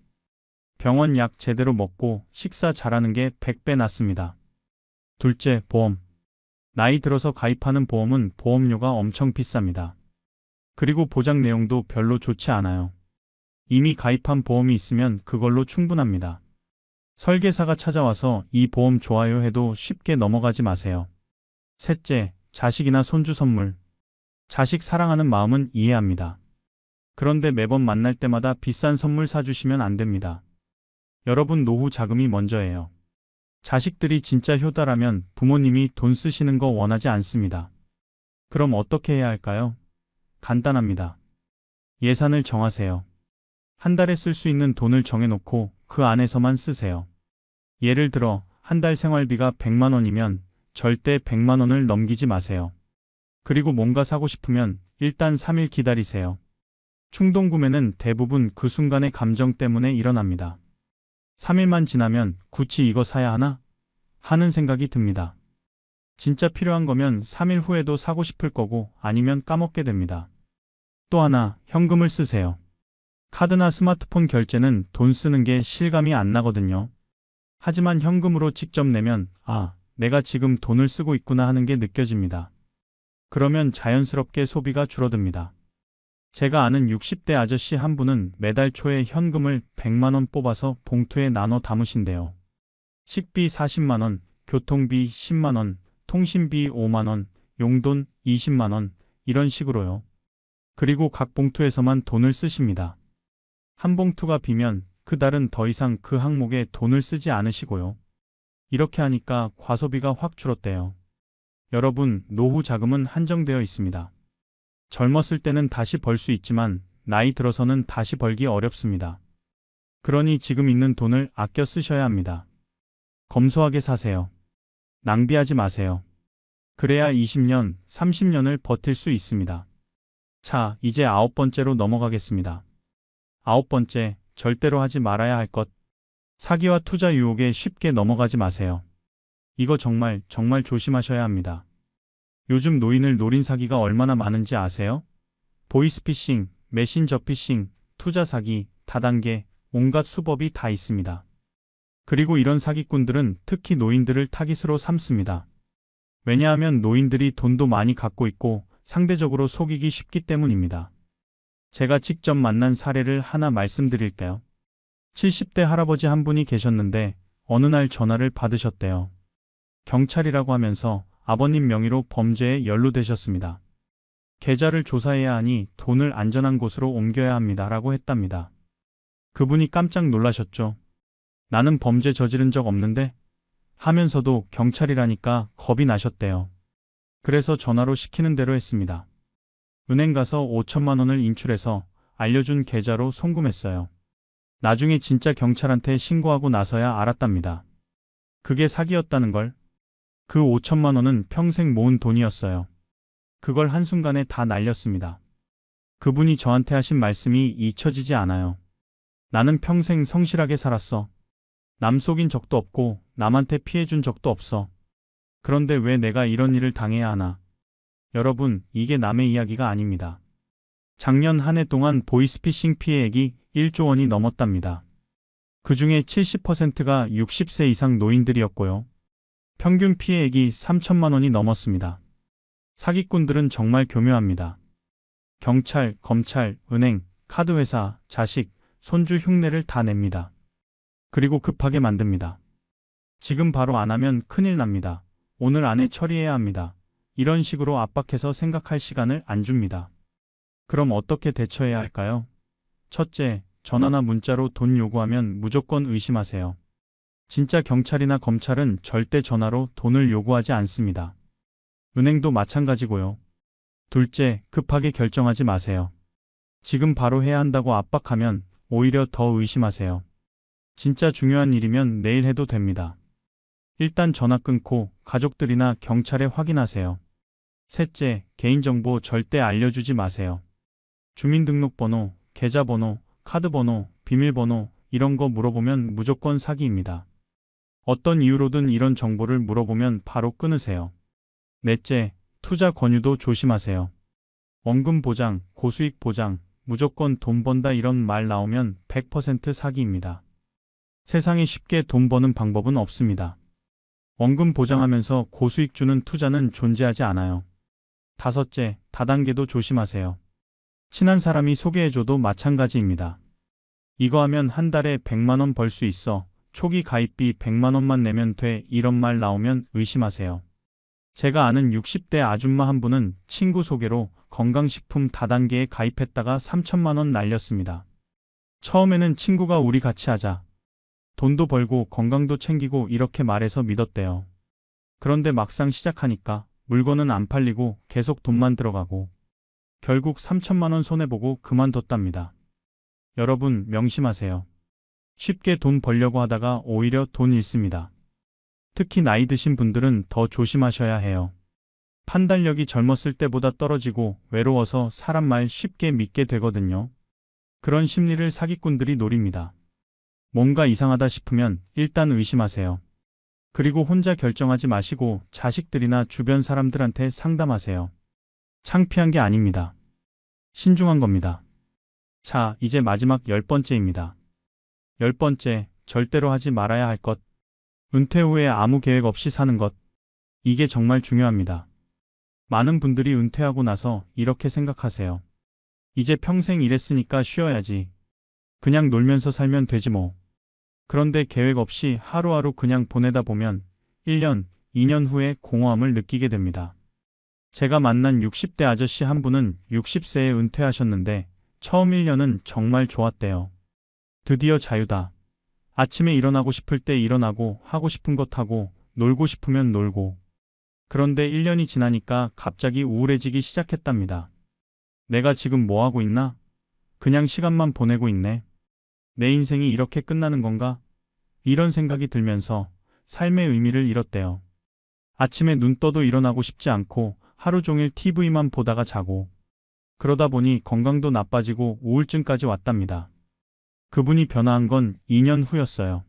병원 약 제대로 먹고 식사 잘하는 게 100배 낫습니다. 둘째, 보험. 나이 들어서 가입하는 보험은 보험료가 엄청 비쌉니다. 그리고 보장 내용도 별로 좋지 않아요. 이미 가입한 보험이 있으면 그걸로 충분합니다. 설계사가 찾아와서 이 보험 좋아요 해도 쉽게 넘어가지 마세요. 셋째, 자식이나 손주 선물. 자식 사랑하는 마음은 이해합니다. 그런데 매번 만날 때마다 비싼 선물 사주시면 안 됩니다. 여러분 노후 자금이 먼저예요. 자식들이 진짜 효달하면 부모님이 돈 쓰시는 거 원하지 않습니다. 그럼 어떻게 해야 할까요? 간단합니다. 예산을 정하세요. 한 달에 쓸 수 있는 돈을 정해놓고 그 안에서만 쓰세요. 예를 들어 한 달 생활비가 100만 원이면 절대 100만 원을 넘기지 마세요. 그리고 뭔가 사고 싶으면 일단 3일 기다리세요. 충동 구매는 대부분 그 순간의 감정 때문에 일어납니다. 3일만 지나면 굳이 이거 사야 하나? 하는 생각이 듭니다. 진짜 필요한 거면 3일 후에도 사고 싶을 거고 아니면 까먹게 됩니다. 또 하나, 현금을 쓰세요. 카드나 스마트폰 결제는 돈 쓰는 게 실감이 안 나거든요. 하지만 현금으로 직접 내면 아, 내가 지금 돈을 쓰고 있구나 하는 게 느껴집니다. 그러면 자연스럽게 소비가 줄어듭니다. 제가 아는 60대 아저씨 한 분은 매달 초에 현금을 100만 원 뽑아서 봉투에 나눠 담으신대요. 식비 40만 원, 교통비 10만 원, 통신비 5만 원, 용돈 20만 원, 이런 식으로요. 그리고 각 봉투에서만 돈을 쓰십니다. 한 봉투가 비면 그 달은 더 이상 그 항목에 돈을 쓰지 않으시고요. 이렇게 하니까 과소비가 확 줄었대요. 여러분, 노후 자금은 한정되어 있습니다. 젊었을 때는 다시 벌 수 있지만 나이 들어서는 다시 벌기 어렵습니다. 그러니 지금 있는 돈을 아껴 쓰셔야 합니다. 검소하게 사세요. 낭비하지 마세요. 그래야 20년, 30년을 버틸 수 있습니다. 자, 이제 9번째로 넘어가겠습니다. 9번째, 절대로 하지 말아야 할 것. 사기와 투자 유혹에 쉽게 넘어가지 마세요. 이거 정말 조심하셔야 합니다. 요즘 노인을 노린 사기가 얼마나 많은지 아세요? 보이스피싱, 메신저 피싱, 투자 사기, 다단계, 온갖 수법이 다 있습니다. 그리고 이런 사기꾼들은 특히 노인들을 타깃으로 삼습니다. 왜냐하면 노인들이 돈도 많이 갖고 있고 상대적으로 속이기 쉽기 때문입니다. 제가 직접 만난 사례를 하나 말씀드릴게요. 70대 할아버지 한 분이 계셨는데 어느 날 전화를 받으셨대요. 경찰이라고 하면서 아버님 명의로 범죄에 연루되셨습니다. 계좌를 조사해야 하니 돈을 안전한 곳으로 옮겨야 합니다. 라고 했답니다. 그분이 깜짝 놀라셨죠. 나는 범죄 저지른 적 없는데? 하면서도 경찰이라니까 겁이 나셨대요. 그래서 전화로 시키는 대로 했습니다. 은행 가서 5천만 원을 인출해서 알려준 계좌로 송금했어요. 나중에 진짜 경찰한테 신고하고 나서야 알았답니다. 그게 사기였다는 걸. 그 5천만 원은 평생 모은 돈이었어요. 그걸 한순간에 다 날렸습니다. 그분이 저한테 하신 말씀이 잊혀지지 않아요. 나는 평생 성실하게 살았어. 남 속인 적도 없고 남한테 피해준 적도 없어. 그런데 왜 내가 이런 일을 당해야 하나? 여러분, 이게 남의 이야기가 아닙니다. 작년 한 해 동안 보이스피싱 피해액이 1조 원이 넘었답니다. 그 중에 70%가 60세 이상 노인들이었고요. 평균 피해액이 3천만 원이 넘었습니다. 사기꾼들은 정말 교묘합니다. 경찰, 검찰, 은행, 카드회사, 자식, 손주 흉내를 다 냅니다. 그리고 급하게 만듭니다. 지금 바로 안 하면 큰일 납니다. 오늘 안에 처리해야 합니다. 이런 식으로 압박해서 생각할 시간을 안 줍니다. 그럼 어떻게 대처해야 할까요? 첫째, 전화나 문자로 돈 요구하면 무조건 의심하세요. 진짜 경찰이나 검찰은 절대 전화로 돈을 요구하지 않습니다. 은행도 마찬가지고요. 둘째, 급하게 결정하지 마세요. 지금 바로 해야 한다고 압박하면 오히려 더 의심하세요. 진짜 중요한 일이면 내일 해도 됩니다. 일단 전화 끊고 가족들이나 경찰에 확인하세요. 셋째, 개인정보 절대 알려주지 마세요. 주민등록번호, 계좌번호, 카드번호, 비밀번호 이런 거 물어보면 무조건 사기입니다. 어떤 이유로든 이런 정보를 물어보면 바로 끊으세요. 넷째, 투자 권유도 조심하세요. 원금 보장, 고수익 보장, 무조건 돈 번다 이런 말 나오면 100% 사기입니다. 세상에 쉽게 돈 버는 방법은 없습니다. 원금 보장하면서 고수익 주는 투자는 존재하지 않아요. 다섯째, 다단계도 조심하세요. 친한 사람이 소개해줘도 마찬가지입니다. 이거 하면 한 달에 100만 원 벌 수 있어. 초기 가입비 100만 원만 내면 돼. 이런 말 나오면 의심하세요. 제가 아는 60대 아줌마 한 분은 친구 소개로 건강식품 다단계에 가입했다가 3천만 원 날렸습니다. 처음에는 친구가 우리 같이 하자. 돈도 벌고 건강도 챙기고 이렇게 말해서 믿었대요. 그런데 막상 시작하니까 물건은 안 팔리고 계속 돈만 들어가고 결국 3천만 원 손해보고 그만뒀답니다. 여러분 명심하세요. 쉽게 돈 벌려고 하다가 오히려 돈 잃습니다. 특히 나이 드신 분들은 더 조심하셔야 해요. 판단력이 젊었을 때보다 떨어지고 외로워서 사람 말 쉽게 믿게 되거든요. 그런 심리를 사기꾼들이 노립니다. 뭔가 이상하다 싶으면 일단 의심하세요. 그리고 혼자 결정하지 마시고 자식들이나 주변 사람들한테 상담하세요. 창피한 게 아닙니다. 신중한 겁니다. 자, 이제 마지막 10번째입니다. 10번째, 절대로 하지 말아야 할 것. 은퇴 후에 아무 계획 없이 사는 것. 이게 정말 중요합니다. 많은 분들이 은퇴하고 나서 이렇게 생각하세요. 이제 평생 일했으니까 쉬어야지. 그냥 놀면서 살면 되지 뭐. 그런데 계획 없이 하루하루 그냥 보내다 보면 1년, 2년 후에 공허함을 느끼게 됩니다. 제가 만난 60대 아저씨 한 분은 60세에 은퇴하셨는데 처음 1년은 정말 좋았대요. 드디어 자유다. 아침에 일어나고 싶을 때 일어나고 하고 싶은 것 하고 놀고 싶으면 놀고. 그런데 1년이 지나니까 갑자기 우울해지기 시작했답니다. 내가 지금 뭐 하고 있나? 그냥 시간만 보내고 있네. 내 인생이 이렇게 끝나는 건가? 이런 생각이 들면서 삶의 의미를 잃었대요. 아침에 눈 떠도 일어나고 싶지 않고 하루 종일 TV만 보다가 자고. 그러다 보니 건강도 나빠지고 우울증까지 왔답니다. 그분이 변화한 건 2년 후였어요.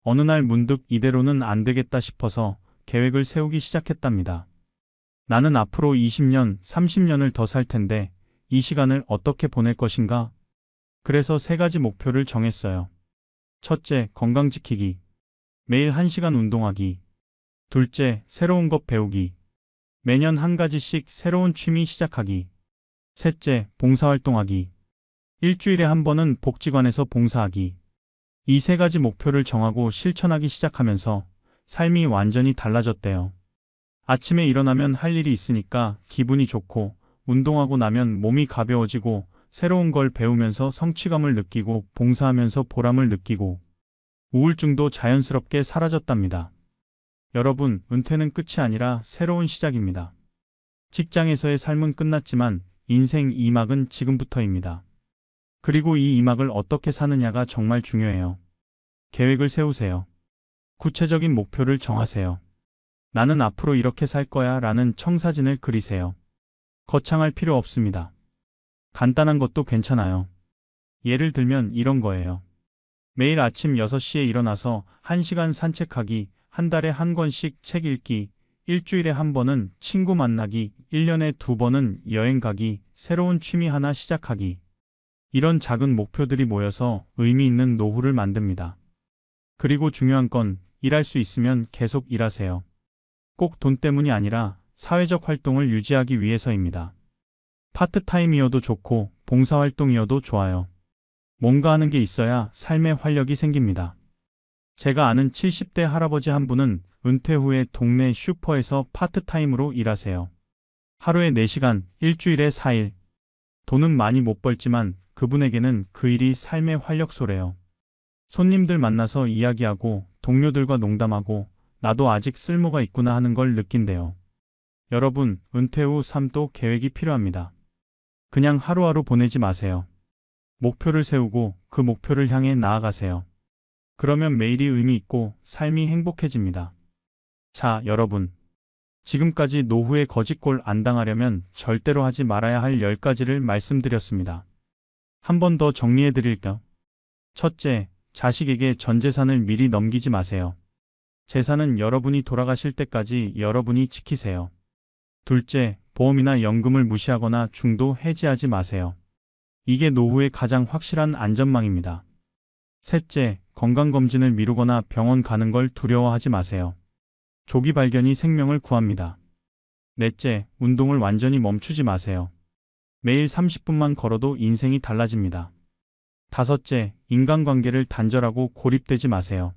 어느 날 문득 이대로는 안 되겠다 싶어서 계획을 세우기 시작했답니다. 나는 앞으로 20년, 30년을 더 살 텐데 이 시간을 어떻게 보낼 것인가? 그래서 3가지 목표를 정했어요. 첫째, 건강 지키기. 매일 1시간 운동하기. 둘째, 새로운 것 배우기. 매년 1가지씩 새로운 취미 시작하기. 셋째, 봉사활동하기. 일주일에 1번은 복지관에서 봉사하기. 이 세 가지 목표를 정하고 실천하기 시작하면서 삶이 완전히 달라졌대요. 아침에 일어나면 할 일이 있으니까 기분이 좋고, 운동하고 나면 몸이 가벼워지고, 새로운 걸 배우면서 성취감을 느끼고, 봉사하면서 보람을 느끼고, 우울증도 자연스럽게 사라졌답니다. 여러분, 은퇴는 끝이 아니라 새로운 시작입니다. 직장에서의 삶은 끝났지만 인생 2막은 지금부터입니다. 그리고 이 2막을 어떻게 사느냐가 정말 중요해요. 계획을 세우세요. 구체적인 목표를 정하세요. 나는 앞으로 이렇게 살 거야 라는 청사진을 그리세요. 거창할 필요 없습니다. 간단한 것도 괜찮아요. 예를 들면 이런 거예요. 매일 아침 6시에 일어나서 1시간 산책하기, 한 달에 한 권씩 책 읽기, 일주일에 한 번은 친구 만나기, 1년에 2번은 여행 가기, 새로운 취미 하나 시작하기. 이런 작은 목표들이 모여서 의미 있는 노후를 만듭니다. 그리고 중요한 건 일할 수 있으면 계속 일하세요. 꼭 돈 때문이 아니라 사회적 활동을 유지하기 위해서입니다. 파트타임이어도 좋고 봉사활동이어도 좋아요. 뭔가 하는 게 있어야 삶의 활력이 생깁니다. 제가 아는 70대 할아버지 한 분은 은퇴 후에 동네 슈퍼에서 파트타임으로 일하세요. 하루에 4시간, 일주일에 4일. 돈은 많이 못 벌지만 그분에게는 그 일이 삶의 활력소래요. 손님들 만나서 이야기하고 동료들과 농담하고 나도 아직 쓸모가 있구나 하는 걸 느낀대요. 여러분, 은퇴 후 삶도 계획이 필요합니다. 그냥 하루하루 보내지 마세요. 목표를 세우고 그 목표를 향해 나아가세요. 그러면 매일이 의미 있고 삶이 행복해집니다. 자, 여러분. 지금까지 노후의 거짓골 안 당하려면 절대로 하지 말아야 할 10가지를 말씀드렸습니다. 한 번 더 정리해 드릴게요. 첫째, 자식에게 전 재산을 미리 넘기지 마세요. 재산은 여러분이 돌아가실 때까지 여러분이 지키세요. 둘째, 보험이나 연금을 무시하거나 중도 해지하지 마세요. 이게 노후의 가장 확실한 안전망입니다. 셋째, 건강검진을 미루거나 병원 가는 걸 두려워하지 마세요. 조기 발견이 생명을 구합니다. 넷째, 운동을 완전히 멈추지 마세요. 매일 30분만 걸어도 인생이 달라집니다. 다섯째, 인간관계를 단절하고 고립되지 마세요.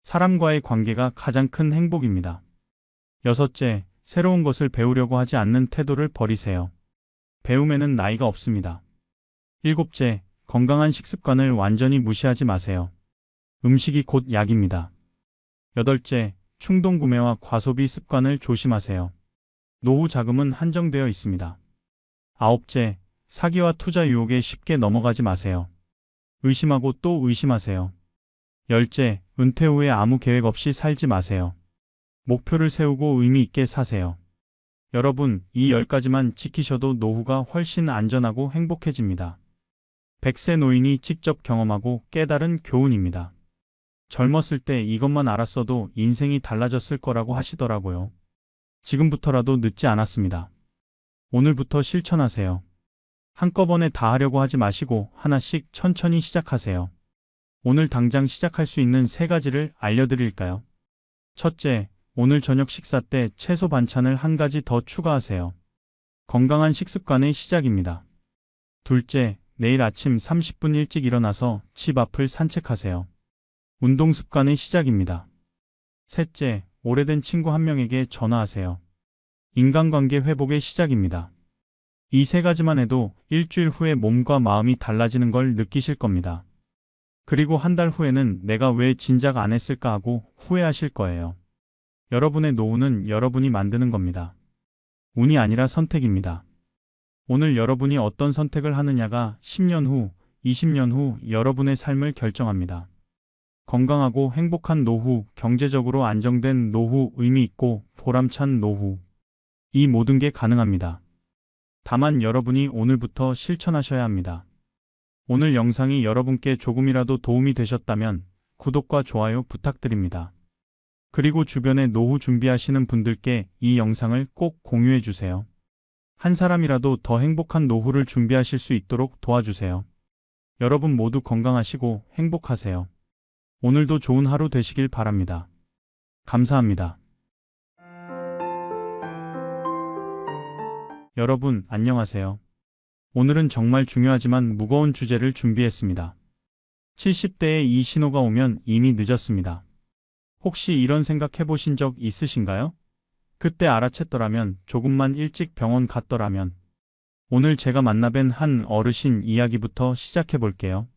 사람과의 관계가 가장 큰 행복입니다. 여섯째, 새로운 것을 배우려고 하지 않는 태도를 버리세요. 배움에는 나이가 없습니다. 일곱째, 건강한 식습관을 완전히 무시하지 마세요. 음식이 곧 약입니다. 여덟째, 충동 구매와 과소비 습관을 조심하세요. 노후 자금은 한정되어 있습니다. 아홉째, 사기와 투자 유혹에 쉽게 넘어가지 마세요. 의심하고 또 의심하세요. 열째, 은퇴 후에 아무 계획 없이 살지 마세요. 목표를 세우고 의미 있게 사세요. 여러분, 이 10가지만 지키셔도 노후가 훨씬 안전하고 행복해집니다. 100세 노인이 직접 경험하고 깨달은 교훈입니다. 젊었을 때 이것만 알았어도 인생이 달라졌을 거라고 하시더라고요. 지금부터라도 늦지 않았습니다. 오늘부터 실천하세요. 한꺼번에 다 하려고 하지 마시고 하나씩 천천히 시작하세요. 오늘 당장 시작할 수 있는 3가지를 알려드릴까요? 첫째, 오늘 저녁 식사 때 채소 반찬을 1가지 더 추가하세요. 건강한 식습관의 시작입니다. 둘째, 내일 아침 30분 일찍 일어나서 집 앞을 산책하세요. 운동 습관의 시작입니다. 셋째, 오래된 친구 한 명에게 전화하세요. 인간관계 회복의 시작입니다. 이 3가지만 해도 일주일 후에 몸과 마음이 달라지는 걸 느끼실 겁니다. 그리고 한 달 후에는 내가 왜 진작 안 했을까 하고 후회하실 거예요. 여러분의 노후는 여러분이 만드는 겁니다. 운이 아니라 선택입니다. 오늘 여러분이 어떤 선택을 하느냐가 10년 후, 20년 후 여러분의 삶을 결정합니다. 건강하고 행복한 노후, 경제적으로 안정된 노후, 의미 있고 보람찬 노후. 이 모든 게 가능합니다. 다만 여러분이 오늘부터 실천하셔야 합니다. 오늘 영상이 여러분께 조금이라도 도움이 되셨다면 구독과 좋아요 부탁드립니다. 그리고 주변에 노후 준비하시는 분들께 이 영상을 꼭 공유해 주세요. 한 사람이라도 더 행복한 노후를 준비하실 수 있도록 도와주세요. 여러분 모두 건강하시고 행복하세요. 오늘도 좋은 하루 되시길 바랍니다. 감사합니다. 여러분, 안녕하세요. 오늘은 정말 중요하지만 무거운 주제를 준비했습니다. 70대에 이 신호가 오면 이미 늦었습니다. 혹시 이런 생각 해보신 적 있으신가요? 그때 알아챘더라면, 조금만 일찍 병원 갔더라면. 오늘 제가 만나뵌 한 어르신 이야기부터 시작해 볼게요.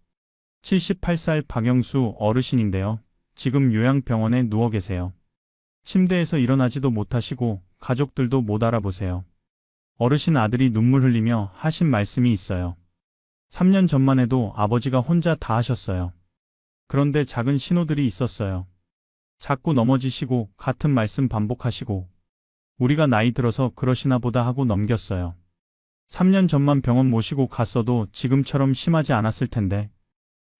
78살 박영수 어르신인데요. 지금 요양병원에 누워 계세요. 침대에서 일어나지도 못하시고 가족들도 못 알아보세요. 어르신 아들이 눈물 흘리며 하신 말씀이 있어요. 3년 전만 해도 아버지가 혼자 다 하셨어요. 그런데 작은 신호들이 있었어요. 자꾸 넘어지시고 같은 말씀 반복하시고 우리가 나이 들어서 그러시나 보다 하고 넘겼어요. 3년 전만 병원 모시고 갔어도 지금처럼 심하지 않았을 텐데.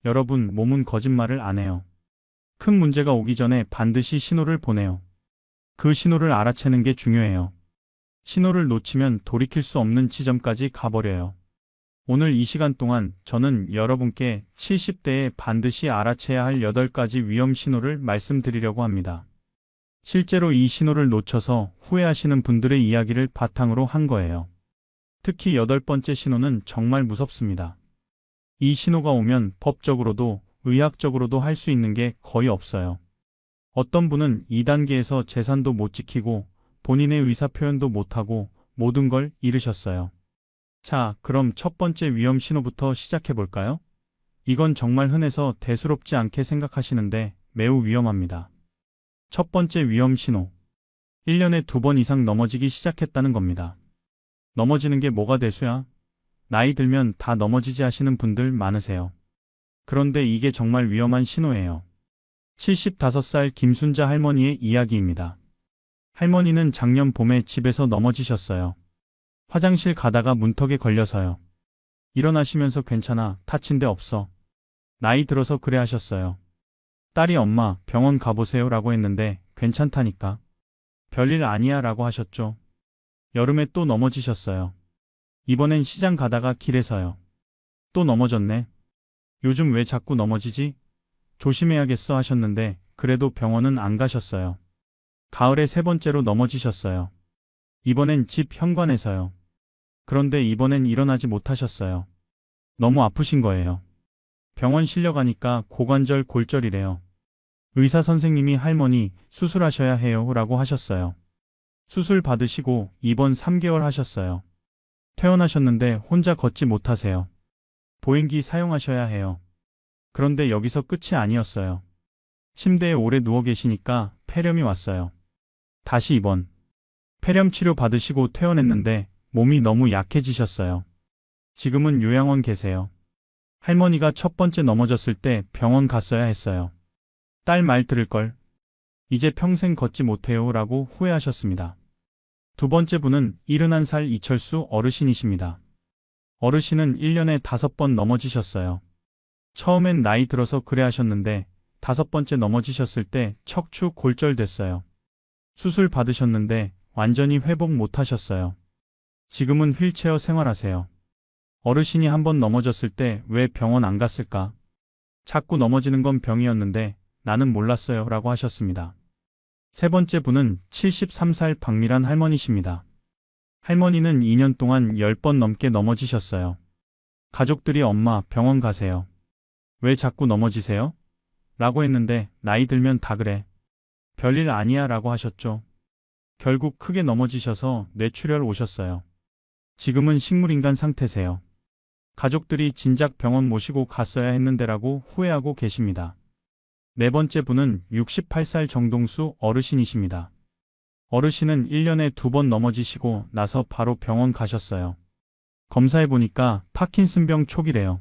여러분, 몸은 거짓말을 안 해요. 큰 문제가 오기 전에 반드시 신호를 보내요. 그 신호를 알아채는 게 중요해요. 신호를 놓치면 돌이킬 수 없는 지점까지 가버려요. 오늘 이 시간 동안 저는 여러분께 70대에 반드시 알아채야 할 8가지 위험 신호를 말씀드리려고 합니다. 실제로 이 신호를 놓쳐서 후회하시는 분들의 이야기를 바탕으로 한 거예요. 특히 8번째 신호는 정말 무섭습니다. 이 신호가 오면 법적으로도 의학적으로도 할 수 있는 게 거의 없어요. 어떤 분은 2단계에서 재산도 못 지키고 본인의 의사 표현도 못하고 모든 걸 잃으셨어요. 자, 그럼 첫 번째 위험 신호부터 시작해 볼까요? 이건 정말 흔해서 대수롭지 않게 생각하시는데 매우 위험합니다. 첫 번째 위험 신호. 1년에 2번 이상 넘어지기 시작했다는 겁니다. 넘어지는 게 뭐가 대수야? 나이 들면 다 넘어지지 하시는 분들 많으세요. 그런데 이게 정말 위험한 신호예요. 75살 김순자 할머니의 이야기입니다. 할머니는 작년 봄에 집에서 넘어지셨어요. 화장실 가다가 문턱에 걸려서요. 일어나시면서 괜찮아, 다친 데 없어. 나이 들어서 그래 하셨어요. 딸이 엄마, 병원 가보세요 라고 했는데 괜찮다니까. 별일 아니야 라고 하셨죠. 여름에 또 넘어지셨어요. 이번엔 시장 가다가 길에서요. 또 넘어졌네. 요즘 왜 자꾸 넘어지지? 조심해야겠어 하셨는데 그래도 병원은 안 가셨어요. 가을에 3번째로 넘어지셨어요. 이번엔 집 현관에서요. 그런데 이번엔 일어나지 못하셨어요. 너무 아프신 거예요. 병원 실려가니까 고관절 골절이래요. 의사 선생님이 할머니 수술하셔야 해요 라고 하셨어요. 수술 받으시고 입원 3개월 하셨어요. 퇴원하셨는데 혼자 걷지 못하세요. 보행기 사용하셔야 해요. 그런데 여기서 끝이 아니었어요. 침대에 오래 누워 계시니까 폐렴이 왔어요. 다시 입원. 폐렴 치료 받으시고 퇴원했는데 몸이 너무 약해지셨어요. 지금은 요양원 계세요. 할머니가 첫 번째 넘어졌을 때 병원 갔어야 했어요. 딸 말 들을걸. 이제 평생 걷지 못해요 라고 후회하셨습니다. 두 번째 분은 71살 이철수 어르신이십니다. 어르신은 1년에 5번 넘어지셨어요. 처음엔 나이 들어서 그래 하셨는데 5번째 넘어지셨을 때 척추 골절됐어요. 수술 받으셨는데 완전히 회복 못 하셨어요. 지금은 휠체어 생활하세요. 어르신이 한번 넘어졌을 때 왜 병원 안 갔을까? 자꾸 넘어지는 건 병이었는데 나는 몰랐어요 라고 하셨습니다. 세 번째 분은 73살 박미란 할머니십니다. 할머니는 2년 동안 10번 넘게 넘어지셨어요. 가족들이 엄마 병원 가세요. 왜 자꾸 넘어지세요? 라고 했는데 나이 들면 다 그래. 별일 아니야 라고 하셨죠. 결국 크게 넘어지셔서 뇌출혈 오셨어요. 지금은 식물인간 상태세요. 가족들이 진작 병원 모시고 갔어야 했는데라고 후회하고 계십니다. 네 번째 분은 68살 정동수 어르신이십니다. 어르신은 1년에 2번 넘어지시고 나서 바로 병원 가셨어요. 검사해보니까 파킨슨병 초기래요.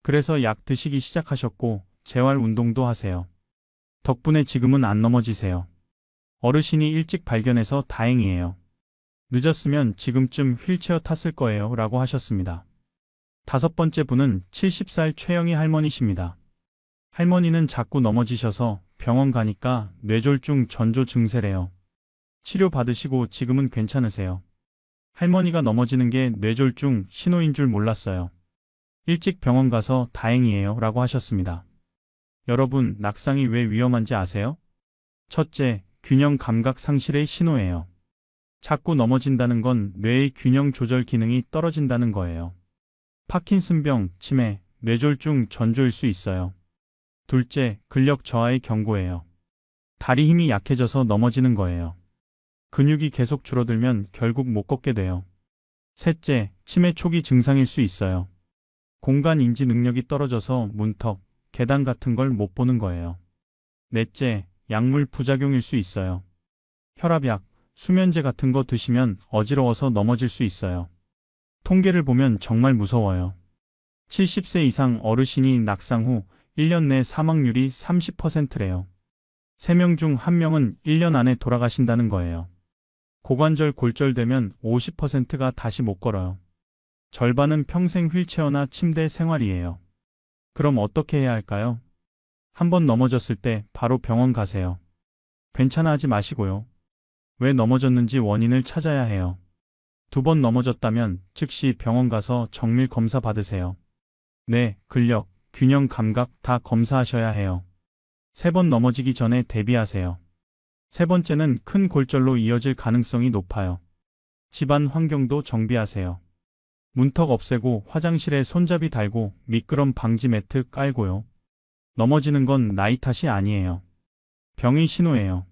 그래서 약 드시기 시작하셨고 재활 운동도 하세요. 덕분에 지금은 안 넘어지세요. 어르신이 일찍 발견해서 다행이에요. 늦었으면 지금쯤 휠체어 탔을 거예요 라고 하셨습니다. 다섯 번째 분은 70살 최영희 할머니십니다. 할머니는 자꾸 넘어지셔서 병원 가니까 뇌졸중 전조 증세래요. 치료 받으시고 지금은 괜찮으세요. 할머니가 넘어지는 게 뇌졸중 신호인 줄 몰랐어요. 일찍 병원 가서 다행이에요 라고 하셨습니다. 여러분, 낙상이 왜 위험한지 아세요? 첫째, 균형 감각 상실의 신호예요. 자꾸 넘어진다는 건 뇌의 균형 조절 기능이 떨어진다는 거예요. 파킨슨병, 치매, 뇌졸중 전조일 수 있어요. 둘째, 근력 저하의 경고예요. 다리 힘이 약해져서 넘어지는 거예요. 근육이 계속 줄어들면 결국 못 걷게 돼요. 셋째, 치매 초기 증상일 수 있어요. 공간 인지 능력이 떨어져서 문턱, 계단 같은 걸 못 보는 거예요. 넷째, 약물 부작용일 수 있어요. 혈압약, 수면제 같은 거 드시면 어지러워서 넘어질 수 있어요. 통계를 보면 정말 무서워요. 70세 이상 어르신이 낙상 후 1년 내 사망률이 30%래요. 3명 중 1명은 1년 안에 돌아가신다는 거예요. 고관절 골절되면 50%가 다시 못 걸어요. 절반은 평생 휠체어나 침대 생활이에요. 그럼 어떻게 해야 할까요? 한번 넘어졌을 때 바로 병원 가세요. 괜찮아 하지 마시고요. 왜 넘어졌는지 원인을 찾아야 해요. 2번 넘어졌다면 즉시 병원 가서 정밀 검사 받으세요. 뇌, 근력, 균형 감각 다 검사하셔야 해요. 3번 넘어지기 전에 대비하세요. 세 번째는 큰 골절로 이어질 가능성이 높아요. 집안 환경도 정비하세요. 문턱 없애고 화장실에 손잡이 달고 미끄럼 방지 매트 깔고요. 넘어지는 건 나이 탓이 아니에요. 병의 신호예요.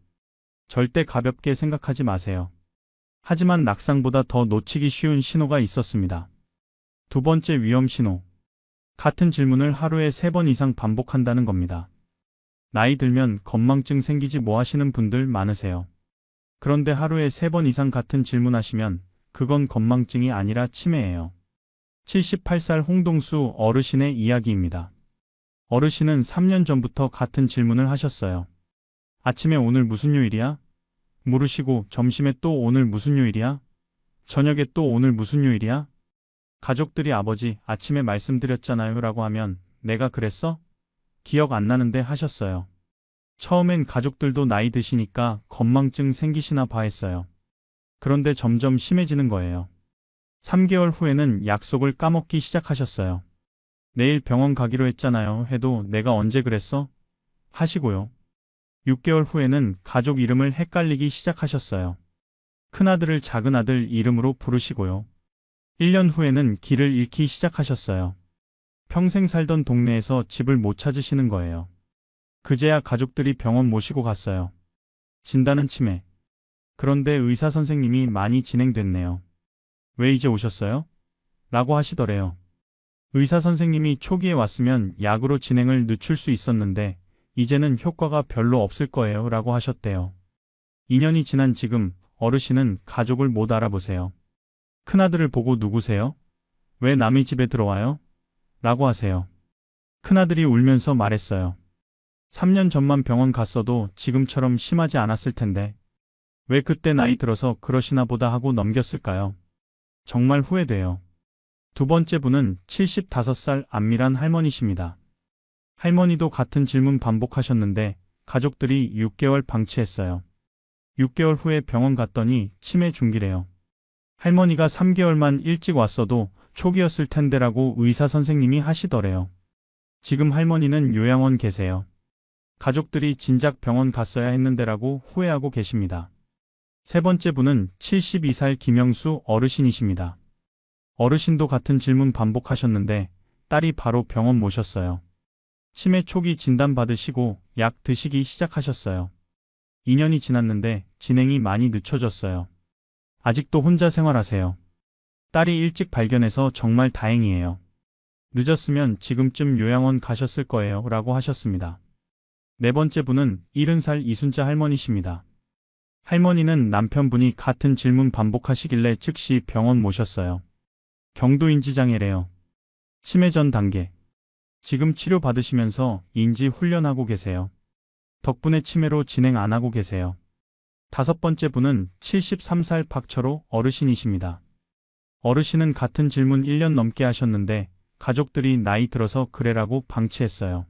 절대 가볍게 생각하지 마세요. 하지만 낙상보다 더 놓치기 쉬운 신호가 있었습니다. 2번째 위험 신호. 같은 질문을 하루에 3번 이상 반복한다는 겁니다. 나이 들면 건망증 생기지 뭐 하시는 분들 많으세요. 그런데 하루에 3번 이상 같은 질문하시면 그건 건망증이 아니라 치매예요. 78살 홍동수 어르신의 이야기입니다. 어르신은 3년 전부터 같은 질문을 하셨어요. 아침에 오늘 무슨 요일이야? 물으시고 점심에 또 오늘 무슨 요일이야? 저녁에 또 오늘 무슨 요일이야? 가족들이 아버지 아침에 말씀드렸잖아요 라고 하면 내가 그랬어? 기억 안 나는데 하셨어요. 처음엔 가족들도 나이 드시니까 건망증 생기시나 봐 했어요. 그런데 점점 심해지는 거예요. 3개월 후에는 약속을 까먹기 시작하셨어요. 내일 병원 가기로 했잖아요 해도 내가 언제 그랬어? 하시고요. 6개월 후에는 가족 이름을 헷갈리기 시작하셨어요. 큰아들을 작은아들 이름으로 부르시고요. 1년 후에는 길을 잃기 시작하셨어요. 평생 살던 동네에서 집을 못 찾으시는 거예요. 그제야 가족들이 병원 모시고 갔어요. 진단은 치매. 그런데 의사 선생님이 많이 진행됐네요. 왜 이제 오셨어요? 라고 하시더래요. 의사 선생님이 초기에 왔으면 약으로 진행을 늦출 수 있었는데 이제는 효과가 별로 없을 거예요 라고 하셨대요. 2년이 지난 지금 어르신은 가족을 못 알아보세요. 큰아들을 보고 누구세요? 왜 남의 집에 들어와요? 라고 하세요. 큰아들이 울면서 말했어요. 3년 전만 병원 갔어도 지금처럼 심하지 않았을 텐데 왜 그때 나이 들어서 그러시나 보다 하고 넘겼을까요? 정말 후회돼요. 2번째 분은 75살 안밀한 할머니십니다. 할머니도 같은 질문 반복하셨는데 가족들이 6개월 방치했어요. 6개월 후에 병원 갔더니 치매 중기래요. 할머니가 3개월만 일찍 왔어도 초기였을 텐데라고 의사 선생님이 하시더래요. 지금 할머니는 요양원 계세요. 가족들이 진작 병원 갔어야 했는데라고 후회하고 계십니다. 3번째 분은 72살 김영수 어르신이십니다. 어르신도 같은 질문 반복하셨는데 딸이 바로 병원 모셨어요. 치매 초기 진단 받으시고 약 드시기 시작하셨어요. 2년이 지났는데 진행이 많이 늦춰졌어요. 아직도 혼자 생활하세요. 딸이 일찍 발견해서 정말 다행이에요. 늦었으면 지금쯤 요양원 가셨을 거예요 라고 하셨습니다. 4번째 분은 70살 이순자 할머니십니다. 할머니는 남편분이 같은 질문 반복하시길래 즉시 병원 모셨어요. 경도인지장애래요. 치매 전 단계. 지금 치료받으시면서 인지 훈련하고 계세요. 덕분에 치매로 진행 안 하고 계세요. 5번째 분은 73살 박철호 어르신이십니다. 어르신은 같은 질문 1년 넘게 하셨는데 가족들이 나이 들어서 그래라고 방치했어요.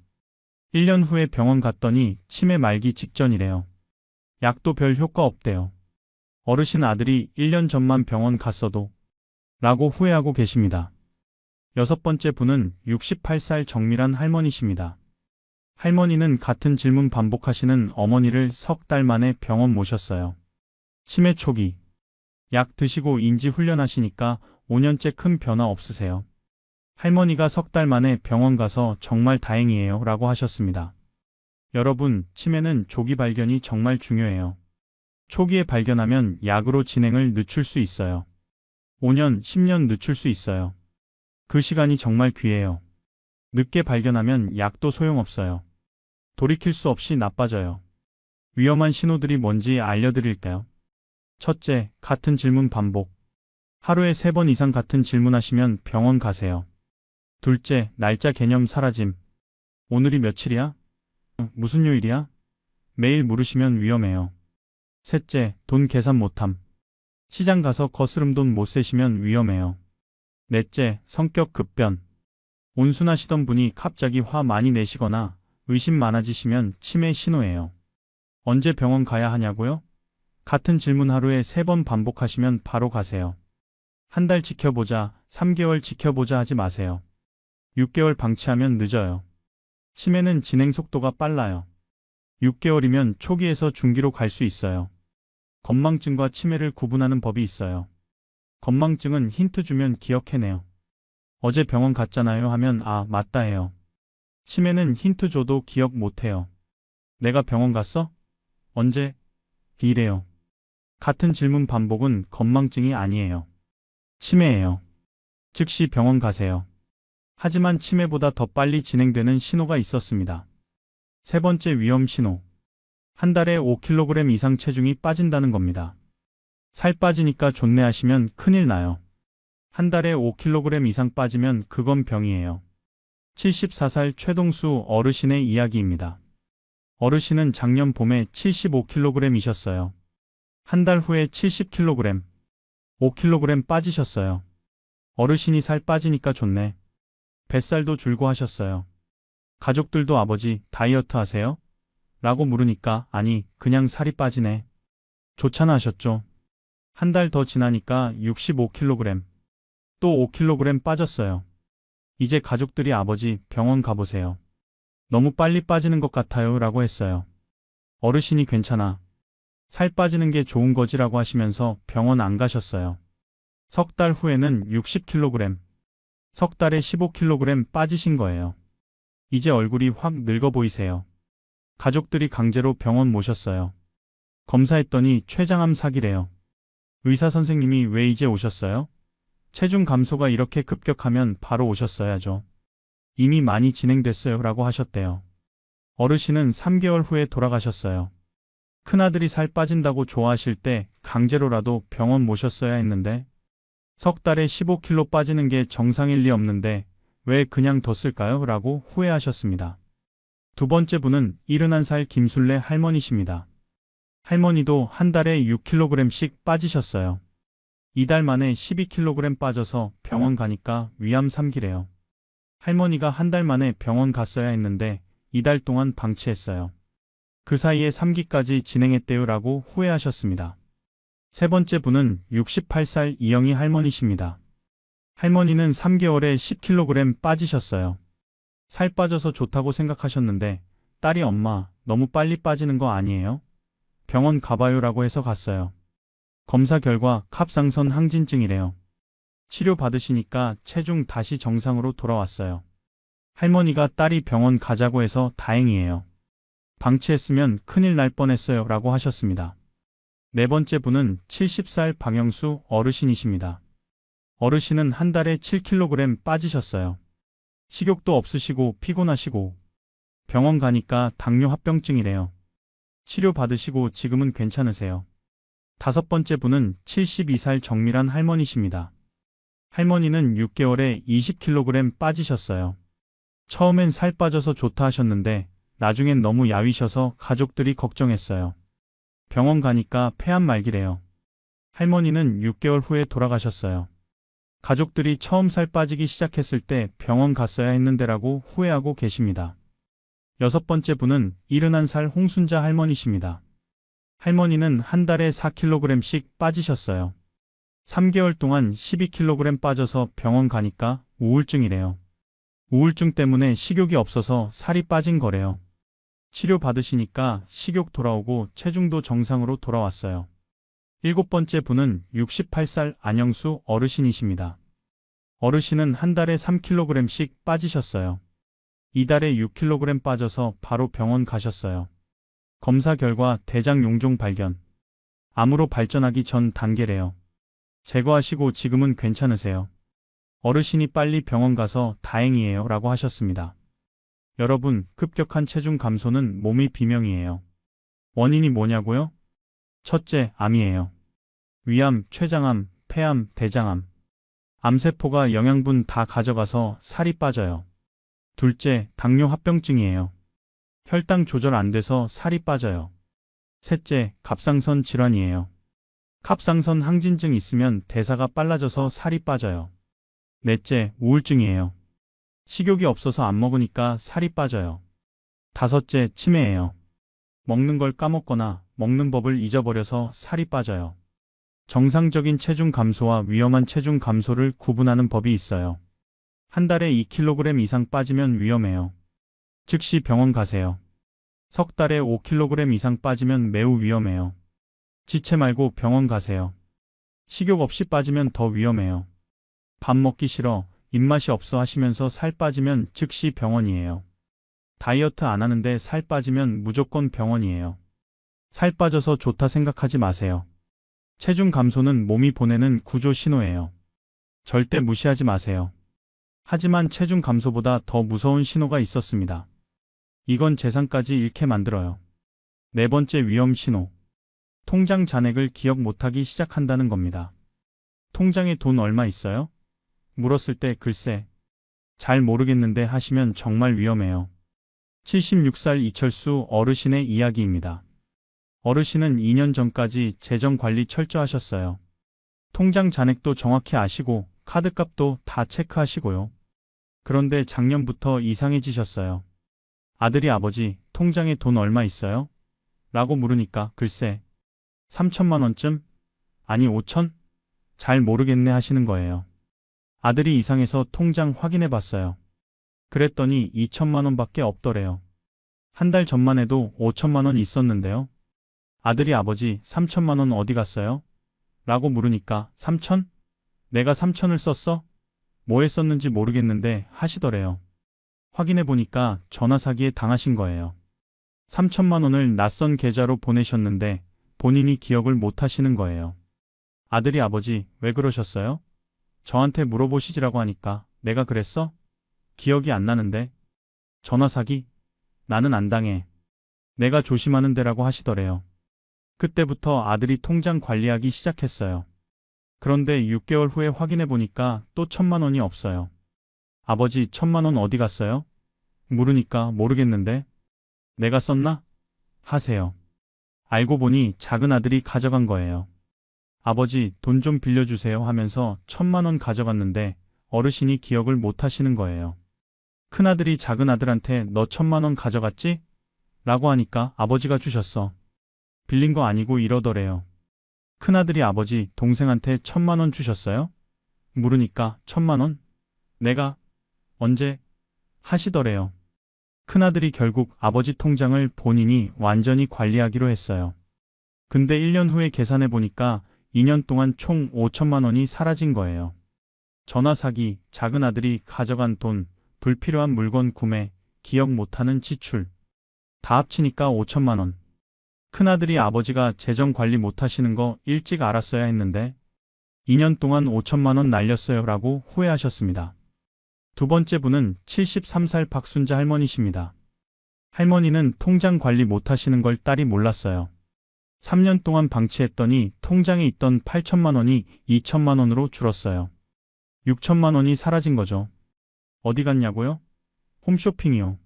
1년 후에 병원 갔더니 치매 말기 직전이래요. 약도 별 효과 없대요. 어르신 아들이 1년 전만 병원 갔어도 라고 후회하고 계십니다. 6번째 분은 68살 정밀한 할머니십니다. 할머니는 같은 질문 반복하시는 어머니를 3달 만에 병원 모셨어요. 치매 초기. 약 드시고 인지 훈련하시니까 5년째 큰 변화 없으세요. 할머니가 3달 만에 병원 가서 정말 다행이에요 라고 하셨습니다. 여러분, 치매는 조기 발견이 정말 중요해요. 초기에 발견하면 약으로 진행을 늦출 수 있어요. 5년, 10년 늦출 수 있어요. 그 시간이 정말 귀해요. 늦게 발견하면 약도 소용없어요. 돌이킬 수 없이 나빠져요. 위험한 신호들이 뭔지 알려드릴까요? 첫째, 같은 질문 반복. 하루에 3번 이상 같은 질문하시면 병원 가세요. 둘째, 날짜 개념 사라짐. 오늘이 며칠이야? 무슨 요일이야? 매일 물으시면 위험해요. 셋째, 돈 계산 못함. 시장 가서 거스름 돈 못 세시면 위험해요. 넷째, 성격 급변. 온순하시던 분이 갑자기 화 많이 내시거나 의심 많아지시면 치매 신호예요. 언제 병원 가야 하냐고요? 같은 질문 하루에 3번 반복하시면 바로 가세요. 한 달 지켜보자, 3개월 지켜보자 하지 마세요. 6개월 방치하면 늦어요. 치매는 진행 속도가 빨라요. 6개월이면 초기에서 중기로 갈 수 있어요. 건망증과 치매를 구분하는 법이 있어요. 건망증은 힌트 주면 기억해내요. 어제 병원 갔잖아요 하면 아, 맞다 해요. 치매는 힌트 줘도 기억 못해요. 내가 병원 갔어? 언제? 이래요. 같은 질문 반복은 건망증이 아니에요. 치매예요. 즉시 병원 가세요. 하지만 치매보다 더 빨리 진행되는 신호가 있었습니다. 세 번째 위험 신호. 한 달에 5kg 이상 체중이 빠진다는 겁니다. 살 빠지니까 좋네 하시면 큰일 나요. 한 달에 5kg 이상 빠지면 그건 병이에요. 74살 최동수 어르신의 이야기입니다. 어르신은 작년 봄에 75kg이셨어요. 한 달 후에 70kg, 5kg 빠지셨어요. 어르신이 살 빠지니까 좋네. 뱃살도 줄고 하셨어요. 가족들도 아버지 다이어트 하세요? 라고 물으니까 아니 그냥 살이 빠지네. 좋잖아 하셨죠. 한 달 더 지나니까 65kg, 또 5kg 빠졌어요. 이제 가족들이 아버지 병원 가보세요. 너무 빨리 빠지는 것 같아요 라고 했어요. 어르신이 괜찮아. 살 빠지는 게 좋은 거지라고 하시면서 병원 안 가셨어요. 3달 후에는 60kg, 3달에 15kg 빠지신 거예요. 이제 얼굴이 확 늙어 보이세요. 가족들이 강제로 병원 모셨어요. 검사했더니 췌장암 사기래요. 의사 선생님이 왜 이제 오셨어요? 체중 감소가 이렇게 급격하면 바로 오셨어야죠. 이미 많이 진행됐어요 라고 하셨대요. 어르신은 3개월 후에 돌아가셨어요. 큰아들이 살 빠진다고 좋아하실 때 강제로라도 병원 모셨어야 했는데 3달에 15kg 빠지는 게 정상일 리 없는데 왜 그냥 뒀을까요? 라고 후회하셨습니다. 두 번째 분은 71살 김술래 할머니십니다. 할머니도 한 달에 6kg씩 빠지셨어요. 2달 만에 12kg 빠져서 병원 가니까 위암 3기래요. 할머니가 한 달 만에 병원 갔어야 했는데 2달 동안 방치했어요. 그 사이에 3기까지 진행했대요 라고 후회하셨습니다. 세 번째 분은 68살 이영희 할머니십니다. 할머니는 3개월에 10kg 빠지셨어요. 살 빠져서 좋다고 생각하셨는데 딸이 엄마 너무 빨리 빠지는 거 아니에요? 병원 가봐요 라고 해서 갔어요. 검사 결과 갑상선 항진증이래요. 치료 받으시니까 체중 다시 정상으로 돌아왔어요. 할머니가 딸이 병원 가자고 해서 다행이에요. 방치했으면 큰일 날 뻔했어요 라고 하셨습니다. 네 번째 분은 70살 방영수 어르신이십니다. 어르신은 한 달에 7kg 빠지셨어요. 식욕도 없으시고 피곤하시고 병원 가니까 당뇨 합병증이래요. 치료 받으시고 지금은 괜찮으세요. 다섯 번째 분은 72살 정밀한 할머니십니다. 할머니는 6개월에 20kg 빠지셨어요. 처음엔 살 빠져서 좋다 하셨는데 나중엔 너무 야위셔서 가족들이 걱정했어요. 병원 가니까 폐암 말기래요. 할머니는 6개월 후에 돌아가셨어요. 가족들이 처음 살 빠지기 시작했을 때 병원 갔어야 했는데라고 후회하고 계십니다. 여섯 번째 분은 71살 홍순자 할머니십니다. 할머니는 한 달에 4kg씩 빠지셨어요. 3개월 동안 12kg 빠져서 병원 가니까 우울증이래요. 우울증 때문에 식욕이 없어서 살이 빠진 거래요. 치료 받으시니까 식욕 돌아오고 체중도 정상으로 돌아왔어요. 일곱 번째 분은 68살 안영수 어르신이십니다. 어르신은 한 달에 3kg씩 빠지셨어요. 이달에 6kg 빠져서 바로 병원 가셨어요. 검사 결과 대장 용종 발견. 암으로 발전하기 전 단계래요. 제거하시고 지금은 괜찮으세요. 어르신이 빨리 병원 가서 다행이에요 라고 하셨습니다. 여러분, 급격한 체중 감소는 몸이 비명이에요. 원인이 뭐냐고요? 첫째, 암이에요. 위암, 췌장암, 폐암, 대장암. 암세포가 영양분 다 가져가서 살이 빠져요. 둘째, 당뇨 합병증이에요. 혈당 조절 안 돼서 살이 빠져요. 셋째, 갑상선 질환이에요. 갑상선 항진증 있으면 대사가 빨라져서 살이 빠져요. 넷째, 우울증이에요. 식욕이 없어서 안 먹으니까 살이 빠져요. 다섯째, 치매예요. 먹는 걸 까먹거나 먹는 법을 잊어버려서 살이 빠져요. 정상적인 체중 감소와 위험한 체중 감소를 구분하는 법이 있어요. 한 달에 2kg 이상 빠지면 위험해요. 즉시 병원 가세요. 석 달에 5kg 이상 빠지면 매우 위험해요. 지체 말고 병원 가세요. 식욕 없이 빠지면 더 위험해요. 밥 먹기 싫어, 입맛이 없어 하시면서 살 빠지면 즉시 병원이에요. 다이어트 안 하는데 살 빠지면 무조건 병원이에요. 살 빠져서 좋다 생각하지 마세요. 체중 감소는 몸이 보내는 구조 신호예요. 절대 무시하지 마세요. 하지만 체중 감소보다 더 무서운 신호가 있었습니다. 이건 재산까지 잃게 만들어요. 네 번째 위험 신호. 통장 잔액을 기억 못하기 시작한다는 겁니다. 통장에 돈 얼마 있어요? 물었을 때 글쎄, 잘 모르겠는데 하시면 정말 위험해요. 76살 이철수 어르신의 이야기입니다. 어르신은 2년 전까지 재정 관리 철저하셨어요. 통장 잔액도 정확히 아시고 카드값도 다 체크하시고요. 그런데 작년부터 이상해지셨어요. 아들이 아버지, 통장에 돈 얼마 있어요? 라고 물으니까 글쎄, 3천만 원쯤? 아니 5천? 잘 모르겠네 하시는 거예요. 아들이 이상해서 통장 확인해 봤어요. 그랬더니 2천만 원밖에 없더래요. 한 달 전만 해도 5천만 원 있었는데요. 아들이 아버지 3천만 원 어디 갔어요? 라고 물으니까 3천? 내가 3천을 썼어? 뭐 했었는지 모르겠는데 하시더래요. 확인해 보니까 전화 사기에 당하신 거예요. 3천만 원을 낯선 계좌로 보내셨는데 본인이 기억을 못 하시는 거예요. 아들이 아버지 왜 그러셨어요? 저한테 물어보시지라고 하니까 내가 그랬어? 기억이 안 나는데. 전화 사기? 나는 안 당해. 내가 조심하는 데라고 하시더래요. 그때부터 아들이 통장 관리하기 시작했어요. 그런데 6개월 후에 확인해 보니까 또 1천만 원이 없어요. 아버지 1천만 원 어디 갔어요? 물으니까 모르겠는데. 내가 썼나? 하세요. 알고 보니 작은 아들이 가져간 거예요. 아버지 돈 좀 빌려주세요 하면서 1천만 원 가져갔는데 어르신이 기억을 못 하시는 거예요. 큰아들이 작은아들한테 너 1천만 원 가져갔지? 라고 하니까 아버지가 주셨어. 빌린 거 아니고 이러더래요. 큰아들이 아버지 동생한테 1천만 원 주셨어요? 물으니까 1천만 원? 내가? 언제? 하시더래요. 큰아들이 결국 아버지 통장을 본인이 완전히 관리하기로 했어요. 근데 1년 후에 계산해 보니까 2년 동안 총 5천만 원이 사라진 거예요. 전화 사기, 작은아들이 가져간 돈, 불필요한 물건 구매, 기억 못하는 지출. 다 합치니까 5천만 원. 큰아들이 아버지가 재정 관리 못하시는 거 일찍 알았어야 했는데 2년 동안 5천만 원 날렸어요 라고 후회하셨습니다. 두 번째 분은 73살 박순자 할머니십니다. 할머니는 통장 관리 못하시는 걸 딸이 몰랐어요. 3년 동안 방치했더니 통장에 있던 8천만 원이 2천만 원으로 줄었어요. 6천만 원이 사라진 거죠. 어디 갔냐고요? 홈쇼핑이요.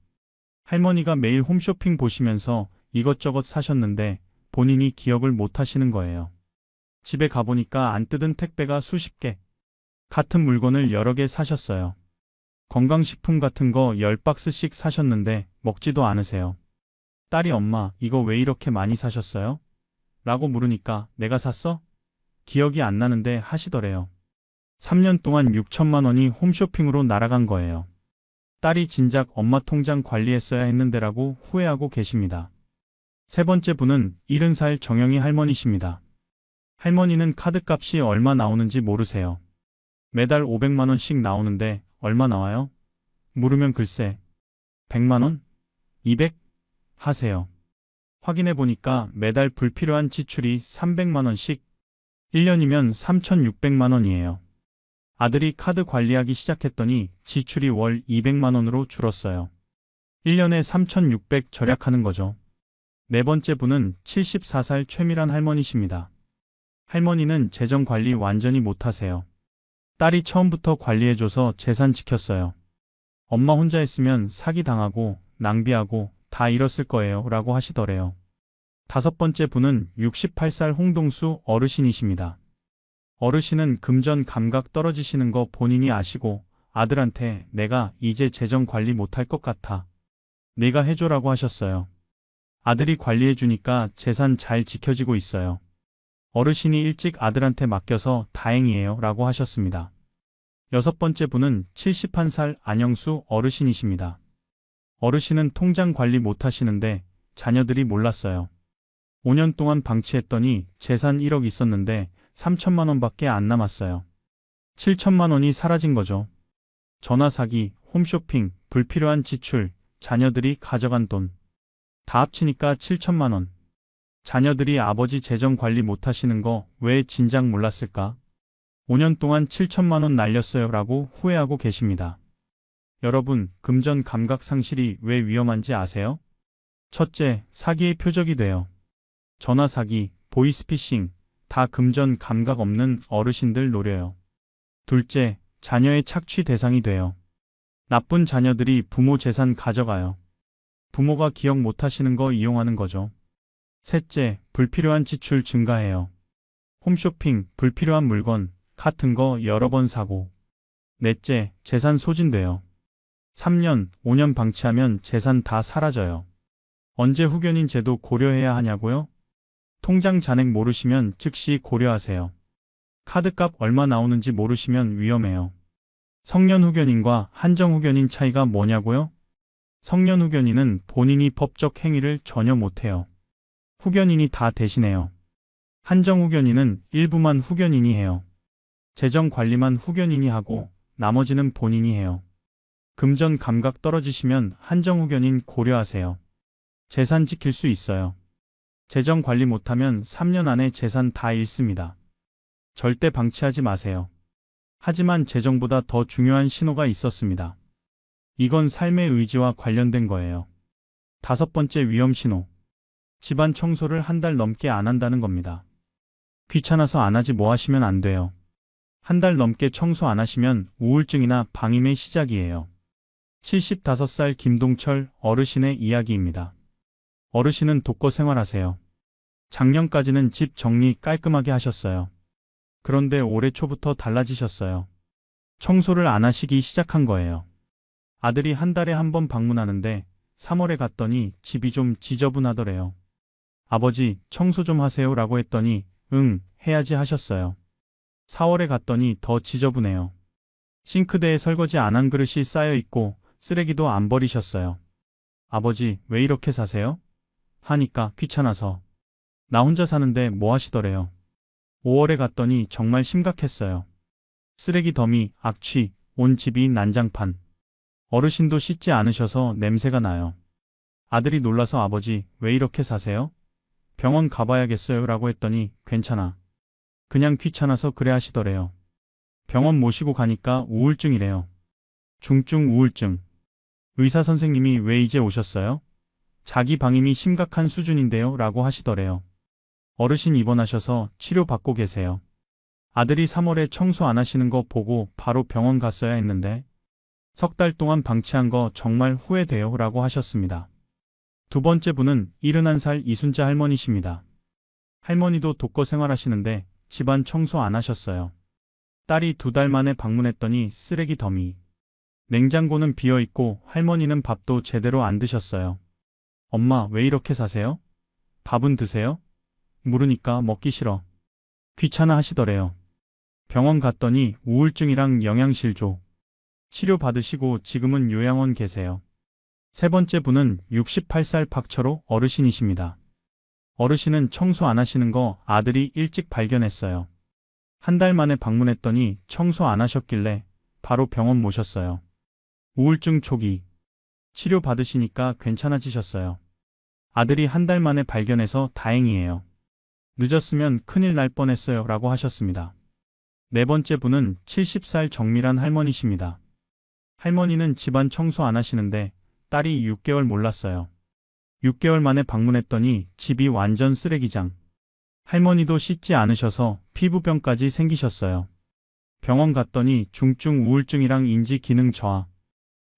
할머니가 매일 홈쇼핑 보시면서 이것저것 사셨는데 본인이 기억을 못 하시는 거예요. 집에 가보니까 안 뜯은 택배가 수십 개. 같은 물건을 여러 개 사셨어요. 건강식품 같은 거 10박스씩 사셨는데 먹지도 않으세요. 딸이 엄마 이거 왜 이렇게 많이 사셨어요? 라고 물으니까 내가 샀어? 기억이 안 나는데 하시더래요. 3년 동안 6천만 원이 홈쇼핑으로 날아간 거예요. 딸이 진작 엄마 통장 관리했어야 했는데라고 후회하고 계십니다. 세 번째 분은 70살 정영희 할머니십니다. 할머니는 카드값이 얼마 나오는지 모르세요. 매달 500만 원씩 나오는데 얼마 나와요? 물으면 글쎄 100만 원? 200? 하세요. 확인해 보니까 매달 불필요한 지출이 300만 원씩 1년이면 3,600만 원이에요. 아들이 카드 관리하기 시작했더니 지출이 월 200만 원으로 줄었어요. 1년에 3,600 절약하는 거죠. 네 번째 분은 74살 최미란 할머니십니다. 할머니는 재정 관리 완전히 못하세요. 딸이 처음부터 관리해줘서 재산 지켰어요. 엄마 혼자 했으면 사기당하고 낭비하고 다 잃었을 거예요 라고 하시더래요. 다섯 번째 분은 68살 홍동수 어르신이십니다. 어르신은 금전 감각 떨어지시는 거 본인이 아시고 아들한테 내가 이제 재정 관리 못할 것 같아. 네가 해줘라고 하셨어요. 아들이 관리해주니까 재산 잘 지켜지고 있어요. 어르신이 일찍 아들한테 맡겨서 다행이에요 라고 하셨습니다. 여섯 번째 분은 71살 안영수 어르신이십니다. 어르신은 통장 관리 못하시는데 자녀들이 몰랐어요. 5년 동안 방치했더니 재산 1억 있었는데 3천만 원밖에 안 남았어요. 7천만 원이 사라진 거죠. 전화 사기, 홈쇼핑, 불필요한 지출, 자녀들이 가져간 돈. 다 합치니까 7천만 원. 자녀들이 아버지 재정 관리 못하시는 거 왜 진작 몰랐을까? 5년 동안 7천만 원 날렸어요 라고 후회하고 계십니다. 여러분, 금전 감각 상실이 왜 위험한지 아세요? 첫째, 사기의 표적이 돼요. 전화 사기, 보이스피싱, 다 금전 감각 없는 어르신들 노려요. 둘째, 자녀의 착취 대상이 돼요. 나쁜 자녀들이 부모 재산 가져가요. 부모가 기억 못하시는 거 이용하는 거죠. 셋째, 불필요한 지출 증가해요. 홈쇼핑, 불필요한 물건, 같은 거 여러 번 사고. 넷째, 재산 소진돼요. 3년, 5년 방치하면 재산 다 사라져요. 언제 후견인 제도 고려해야 하냐고요? 통장 잔액 모르시면 즉시 고려하세요. 카드값 얼마 나오는지 모르시면 위험해요. 성년 후견인과 한정 후견인 차이가 뭐냐고요? 성년 후견인은 본인이 법적 행위를 전혀 못해요. 후견인이 다 대신해요. 한정 후견인은 일부만 후견인이 해요. 재정 관리만 후견인이 하고 나머지는 본인이 해요. 금전 감각 떨어지시면 한정 후견인 고려하세요. 재산 지킬 수 있어요. 재정 관리 못하면 3년 안에 재산 다 잃습니다. 절대 방치하지 마세요. 하지만 재정보다 더 중요한 신호가 있었습니다. 이건 삶의 의지와 관련된 거예요. 다섯 번째 위험 신호. 집안 청소를 한 달 넘게 안 한다는 겁니다. 귀찮아서 안 하지 뭐 하시면 안 돼요. 한 달 넘게 청소 안 하시면 우울증이나 방임의 시작이에요. 75살 김동철 어르신의 이야기입니다. 어르신은 독거 생활하세요. 작년까지는 집 정리 깔끔하게 하셨어요. 그런데 올해 초부터 달라지셨어요. 청소를 안 하시기 시작한 거예요. 아들이 한 달에 한 번 방문하는데 3월에 갔더니 집이 좀 지저분하더래요. 아버지, 청소 좀 하세요 라고 했더니 응, 해야지 하셨어요. 4월에 갔더니 더 지저분해요. 싱크대에 설거지 안 한 그릇이 쌓여 있고 쓰레기도 안 버리셨어요. 아버지, 왜 이렇게 사세요? 하니까 귀찮아서. 나 혼자 사는데 뭐 하시더래요. 5월에 갔더니 정말 심각했어요. 쓰레기 더미, 악취, 온 집이 난장판. 어르신도 씻지 않으셔서 냄새가 나요. 아들이 놀라서 아버지, 왜 이렇게 사세요? 병원 가봐야겠어요 라고 했더니 괜찮아. 그냥 귀찮아서 그래 하시더래요. 병원 모시고 가니까 우울증이래요. 중증 우울증. 의사 선생님이 왜 이제 오셨어요? 자기 방임이 심각한 수준인데요 라고 하시더래요. 어르신 입원하셔서 치료받고 계세요. 아들이 3월에 청소 안 하시는 거 보고 바로 병원 갔어야 했는데 3달 동안 방치한 거 정말 후회돼요 라고 하셨습니다. 두 번째 분은 71살 이순자 할머니십니다. 할머니도 독거 생활하시는데 집안 청소 안 하셨어요. 딸이 2달 만에 방문했더니 쓰레기 더미. 냉장고는 비어있고 할머니는 밥도 제대로 안 드셨어요. 엄마, 왜 이렇게 사세요? 밥은 드세요? 물으니까 먹기 싫어. 귀찮아 하시더래요. 병원 갔더니 우울증이랑 영양실조. 치료 받으시고 지금은 요양원 계세요. 세 번째 분은 68살 박철호 어르신이십니다. 어르신은 청소 안 하시는 거 아들이 일찍 발견했어요. 한 달 만에 방문했더니 청소 안 하셨길래 바로 병원 모셨어요. 우울증 초기. 치료 받으시니까 괜찮아지셨어요. 아들이 한 달 만에 발견해서 다행이에요. 늦었으면 큰일 날 뻔했어요. 라고 하셨습니다. 네 번째 분은 70살 정밀한 할머니십니다. 할머니는 집안 청소 안 하시는데 딸이 6개월 몰랐어요. 6개월 만에 방문했더니 집이 완전 쓰레기장. 할머니도 씻지 않으셔서 피부병까지 생기셨어요. 병원 갔더니 중증 우울증이랑 인지 기능 저하.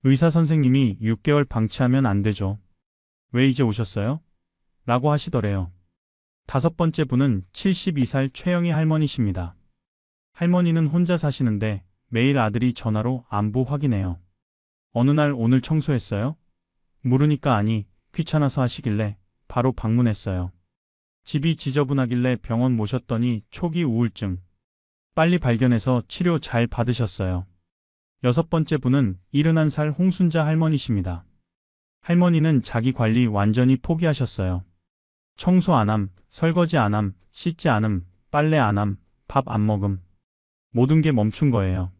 의사 선생님이 6개월 방치하면 안 되죠. 왜 이제 오셨어요? 라고 하시더래요. 다섯 번째 분은 72살 최영희 할머니십니다. 할머니는 혼자 사시는데 매일 아들이 전화로 안부 확인해요. 어느 날 오늘 청소했어요? 물으니까 아니, 귀찮아서 하시길래 바로 방문했어요. 집이 지저분하길래 병원 모셨더니 초기 우울증. 빨리 발견해서 치료 잘 받으셨어요. 여섯 번째 분은 71살 홍순자 할머니십니다. 할머니는 자기 관리 완전히 포기하셨어요. 청소 안 함, 설거지 안 함, 씻지 않음, 빨래 안 함, 밥 안 먹음. 모든 게 멈춘 거예요.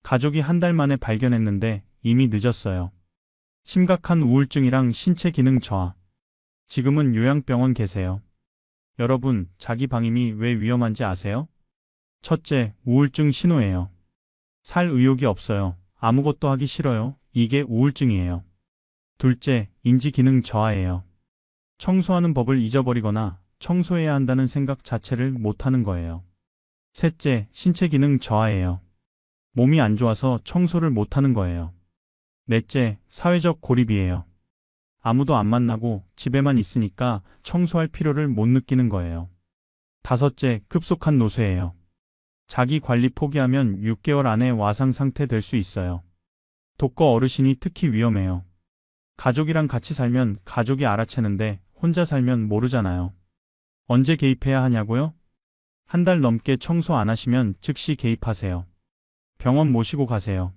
가족이 한 달 만에 발견했는데 이미 늦었어요. 심각한 우울증이랑 신체 기능 저하. 지금은 요양병원 계세요. 여러분, 자기 방임이 왜 위험한지 아세요? 첫째, 우울증 신호예요. 살 의욕이 없어요. 아무것도 하기 싫어요. 이게 우울증이에요. 둘째, 인지 기능 저하예요. 청소하는 법을 잊어버리거나 청소해야 한다는 생각 자체를 못하는 거예요. 셋째, 신체 기능 저하예요. 몸이 안 좋아서 청소를 못하는 거예요. 넷째, 사회적 고립이에요. 아무도 안 만나고 집에만 있으니까 청소할 필요를 못 느끼는 거예요. 다섯째, 급속한 노쇠예요. 자기 관리 포기하면 6개월 안에 와상 상태 될 수 있어요. 독거 어르신이 특히 위험해요. 가족이랑 같이 살면 가족이 알아채는데 혼자 살면 모르잖아요. 언제 개입해야 하냐고요? 한 달 넘게 청소 안 하시면 즉시 개입하세요. 병원 모시고 가세요.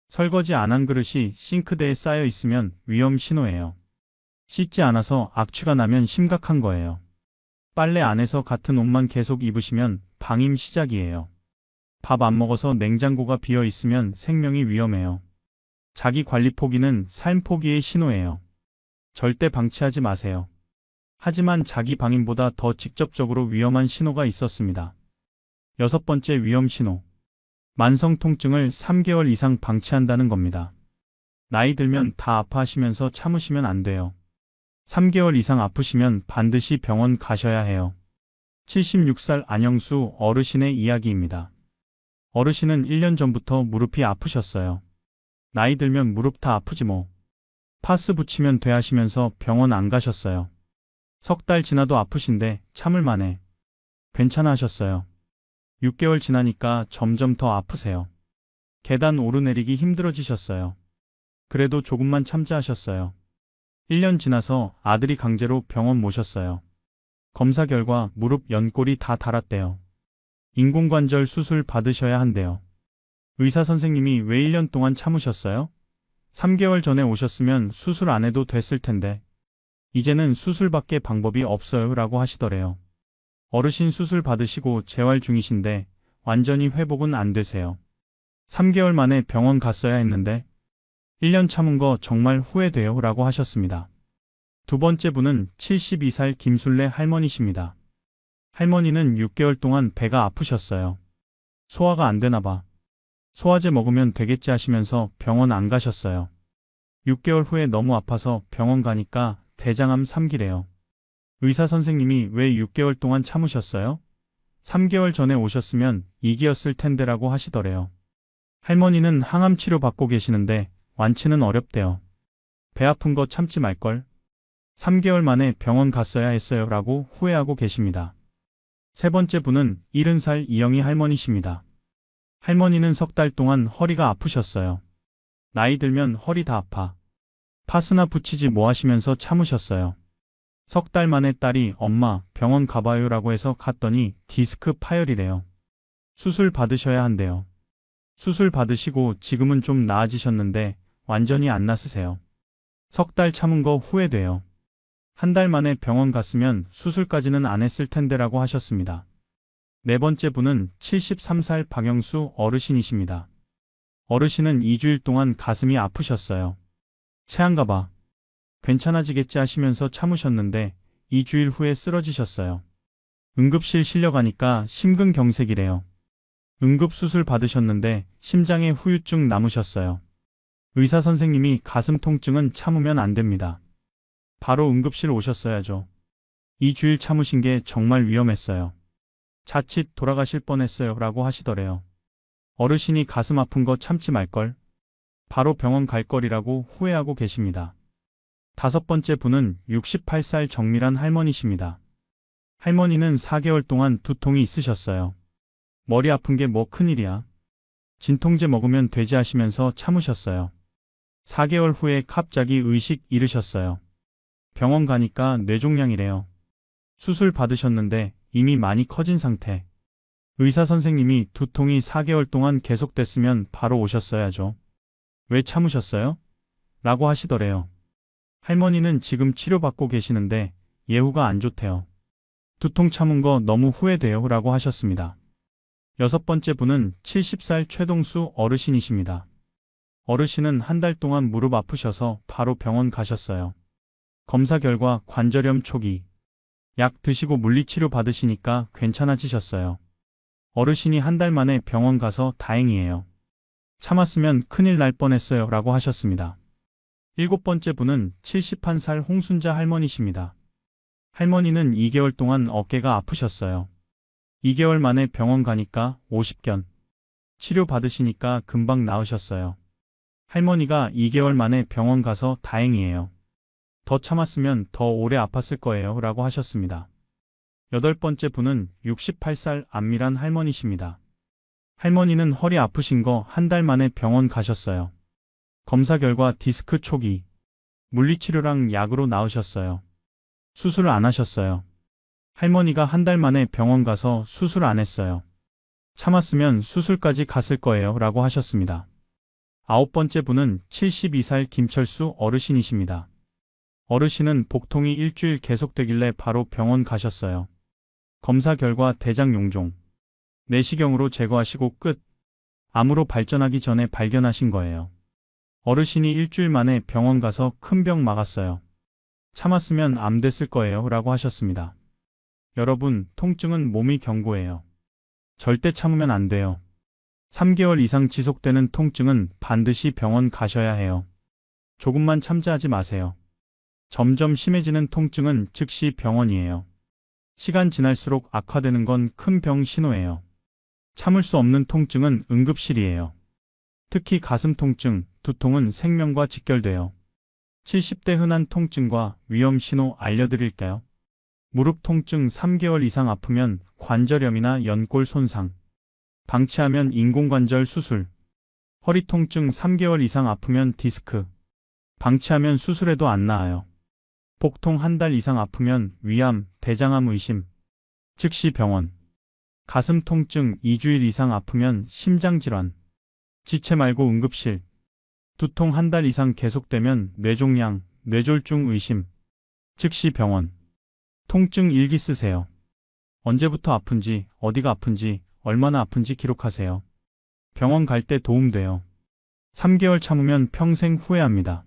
설거지 안 한 그릇이 싱크대에 쌓여 있으면 위험 신호예요. 씻지 않아서 악취가 나면 심각한 거예요. 빨래 안 해서 같은 옷만 계속 입으시면 방임 시작이에요. 밥 안 먹어서 냉장고가 비어 있으면 생명이 위험해요. 자기 관리 포기는 삶 포기의 신호예요. 절대 방치하지 마세요. 하지만 자기 방임보다 더 직접적으로 위험한 신호가 있었습니다. 여섯 번째 위험 신호. 만성 통증을 3개월 이상 방치한다는 겁니다. 나이 들면 다 아파하시면서 참으시면 안 돼요. 3개월 이상 아프시면 반드시 병원 가셔야 해요. 76살 안영수 어르신의 이야기입니다. 어르신은 1년 전부터 무릎이 아프셨어요. 나이 들면 무릎 다 아프지 뭐. 파스 붙이면 돼 하시면서 병원 안 가셨어요. 석 달 지나도 아프신데 참을 만해. 괜찮아 하셨어요. 6개월 지나니까 점점 더 아프세요. 계단 오르내리기 힘들어지셨어요. 그래도 조금만 참자 하셨어요. 1년 지나서 아들이 강제로 병원 모셨어요. 검사 결과 무릎 연골이 다 닳았대요. 인공관절 수술 받으셔야 한대요. 의사 선생님이 왜 1년 동안 참으셨어요? 3개월 전에 오셨으면 수술 안 해도 됐을 텐데. 이제는 수술밖에 방법이 없어요 라고 하시더래요. 어르신 수술 받으시고 재활 중이신데 완전히 회복은 안 되세요. 3개월 만에 병원 갔어야 했는데 1년 참은 거 정말 후회돼요 라고 하셨습니다. 두 번째 분은 72살 김술래 할머니십니다. 할머니는 6개월 동안 배가 아프셨어요. 소화가 안 되나 봐. 소화제 먹으면 되겠지 하시면서 병원 안 가셨어요. 6개월 후에 너무 아파서 병원 가니까 대장암 3기래요. 의사 선생님이 왜 6개월 동안 참으셨어요? 3개월 전에 오셨으면 2기였을 텐데라고 하시더래요. 할머니는 항암 치료 받고 계시는데 완치는 어렵대요. 배 아픈 거 참지 말걸. 3개월 만에 병원 갔어야 했어요 라고 후회하고 계십니다. 세 번째 분은 70살 이영희 할머니십니다. 할머니는 석 달 동안 허리가 아프셨어요. 나이 들면 허리 다 아파. 파스나 붙이지 뭐 하시면서 참으셨어요. 석 달 만에 딸이 엄마 병원 가봐요 라고 해서 갔더니 디스크 파열이래요. 수술 받으셔야 한대요. 수술 받으시고 지금은 좀 나아지셨는데 완전히 안 나으세요. 석 달 참은 거 후회돼요. 한 달 만에 병원 갔으면 수술까지는 안 했을 텐데라고 하셨습니다. 네 번째 분은 73살 박영수 어르신이십니다. 어르신은 2주일 동안 가슴이 아프셨어요. 체한가 봐. 괜찮아지겠지 하시면서 참으셨는데 2주일 후에 쓰러지셨어요. 응급실 실려가니까 심근경색이래요. 응급수술 받으셨는데 심장에 후유증 남으셨어요. 의사 선생님이 가슴 통증은 참으면 안 됩니다. 바로 응급실 오셨어야죠. 2주일 참으신 게 정말 위험했어요. 자칫 돌아가실 뻔했어요 라고 하시더래요. 어르신이 가슴 아픈 거 참지 말걸. 바로 병원 갈 거리라고 후회하고 계십니다. 다섯 번째 분은 68살 정밀한 할머니십니다. 할머니는 4개월 동안 두통이 있으셨어요. 머리 아픈 게 뭐 큰일이야. 진통제 먹으면 되지 하시면서 참으셨어요. 4개월 후에 갑자기 의식 잃으셨어요. 병원 가니까 뇌종양이래요. 수술 받으셨는데 이미 많이 커진 상태. 의사 선생님이 두통이 4개월 동안 계속됐으면 바로 오셨어야죠. 왜 참으셨어요? 라고 하시더래요. 할머니는 지금 치료받고 계시는데 예후가 안 좋대요. 두통 참은 거 너무 후회돼요 라고 하셨습니다. 여섯 번째 분은 70살 최동수 어르신이십니다. 어르신은 한 달 동안 무릎 아프셔서 바로 병원 가셨어요. 검사 결과 관절염 초기. 약 드시고 물리치료 받으시니까 괜찮아지셨어요. 어르신이 한 달 만에 병원 가서 다행이에요. 참았으면 큰일 날 뻔했어요 라고 하셨습니다. 일곱 번째 분은 71살 홍순자 할머니십니다. 할머니는 2개월 동안 어깨가 아프셨어요. 2개월 만에 병원 가니까 50견. 치료 받으시니까 금방 나으셨어요. 할머니가 2개월 만에 병원 가서 다행이에요. 더 참았으면 더 오래 아팠을 거예요 라고 하셨습니다. 여덟 번째 분은 68살 안밀한 할머니십니다. 할머니는 허리 아프신 거 한 달 만에 병원 가셨어요. 검사 결과 디스크 초기. 물리치료랑 약으로 나으셨어요. 수술 안 하셨어요. 할머니가 한 달 만에 병원 가서 수술 안 했어요. 참았으면 수술까지 갔을 거예요 라고 하셨습니다. 아홉 번째 분은 72살 김철수 어르신이십니다. 어르신은 복통이 일주일 계속되길래 바로 병원 가셨어요. 검사 결과 대장 용종. 내시경으로 제거하시고 끝. 암으로 발전하기 전에 발견하신 거예요. 어르신이 일주일 만에 병원 가서 큰 병 막았어요. 참았으면 암 됐을 거예요 라고 하셨습니다. 여러분, 통증은 몸이 경고해요. 절대 참으면 안 돼요. 3개월 이상 지속되는 통증은 반드시 병원 가셔야 해요. 조금만 참자 하지 마세요. 점점 심해지는 통증은 즉시 병원이에요. 시간 지날수록 악화되는 건 큰 병 신호예요. 참을 수 없는 통증은 응급실이에요. 특히 가슴 통증, 두통은 생명과 직결돼요. 70대 흔한 통증과 위험 신호 알려드릴까요? 무릎 통증 3개월 이상 아프면 관절염이나 연골 손상. 방치하면 인공관절 수술. 허리 통증 3개월 이상 아프면 디스크. 방치하면 수술해도 안 나아요. 복통 한 달 이상 아프면 위암, 대장암 의심. 즉시 병원. 가슴 통증 2주일 이상 아프면 심장질환. 지체 말고 응급실. 두통 한 달 이상 계속되면 뇌종양, 뇌졸중 의심. 즉시 병원. 통증 일기 쓰세요. 언제부터 아픈지, 어디가 아픈지, 얼마나 아픈지 기록하세요. 병원 갈 때 도움돼요. 3개월 참으면 평생 후회합니다.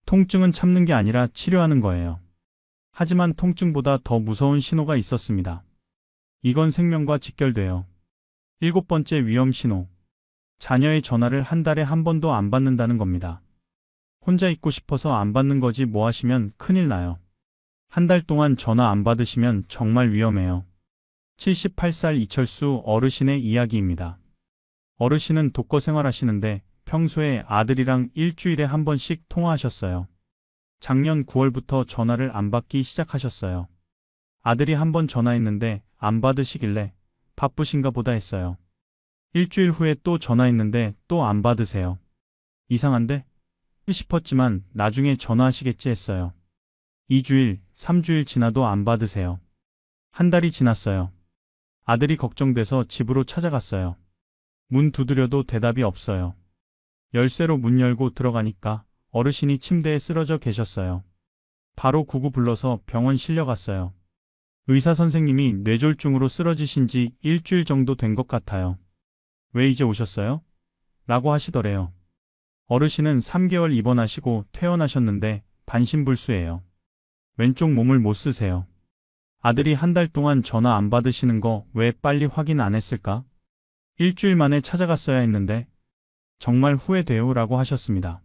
통증은 참는 게 아니라 치료하는 거예요. 하지만 통증보다 더 무서운 신호가 있었습니다. 이건 생명과 직결돼요. 일곱 번째 위험 신호. 자녀의 전화를 한 달에 한 번도 안 받는다는 겁니다. 혼자 있고 싶어서 안 받는 거지 뭐 하시면 큰일 나요. 한 달 동안 전화 안 받으시면 정말 위험해요. 78살 이철수 어르신의 이야기입니다. 어르신은 독거 생활하시는데 평소에 아들이랑 일주일에 한 번씩 통화하셨어요. 작년 9월부터 전화를 안 받기 시작하셨어요. 아들이 한 번 전화했는데 안 받으시길래 바쁘신가 보다 했어요. 일주일 후에 또 전화했는데 또 안 받으세요. 이상한데? 싶었지만 나중에 전화하시겠지 했어요. 2주일, 3주일 지나도 안 받으세요. 한 달이 지났어요. 아들이 걱정돼서 집으로 찾아갔어요. 문 두드려도 대답이 없어요. 열쇠로 문 열고 들어가니까 어르신이 침대에 쓰러져 계셨어요. 바로 99 불러서 병원 실려갔어요. 의사 선생님이 뇌졸중으로 쓰러지신 지 일주일 정도 된 것 같아요. 왜 이제 오셨어요? 라고 하시더래요. 어르신은 3개월 입원하시고 퇴원하셨는데 반신불수예요. 왼쪽 몸을 못 쓰세요. 아들이 한 달 동안 전화 안 받으시는 거 왜 빨리 확인 안 했을까? 일주일 만에 찾아갔어야 했는데 정말 후회돼요 라고 하셨습니다.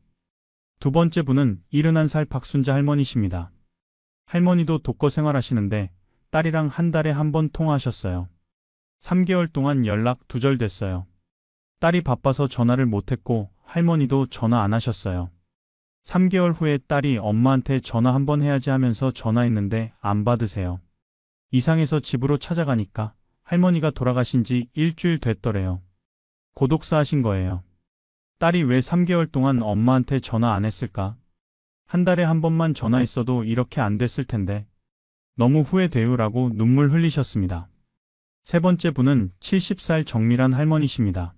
두 번째 분은 71살 박순자 할머니십니다. 할머니도 독거 생활하시는데 딸이랑 한 달에 한 번 통화하셨어요. 3개월 동안 연락 두절됐어요. 딸이 바빠서 전화를 못했고 할머니도 전화 안 하셨어요. 3개월 후에 딸이 엄마한테 전화 한 번 해야지 하면서 전화했는데 안 받으세요. 이상해서 집으로 찾아가니까 할머니가 돌아가신 지 일주일 됐더래요. 고독사 하신 거예요. 딸이 왜 3개월 동안 엄마한테 전화 안 했을까? 한 달에 한 번만 전화했어도 이렇게 안 됐을 텐데. 너무 후회돼요라고 눈물 흘리셨습니다. 세 번째 분은 70살 정밀한 할머니십니다.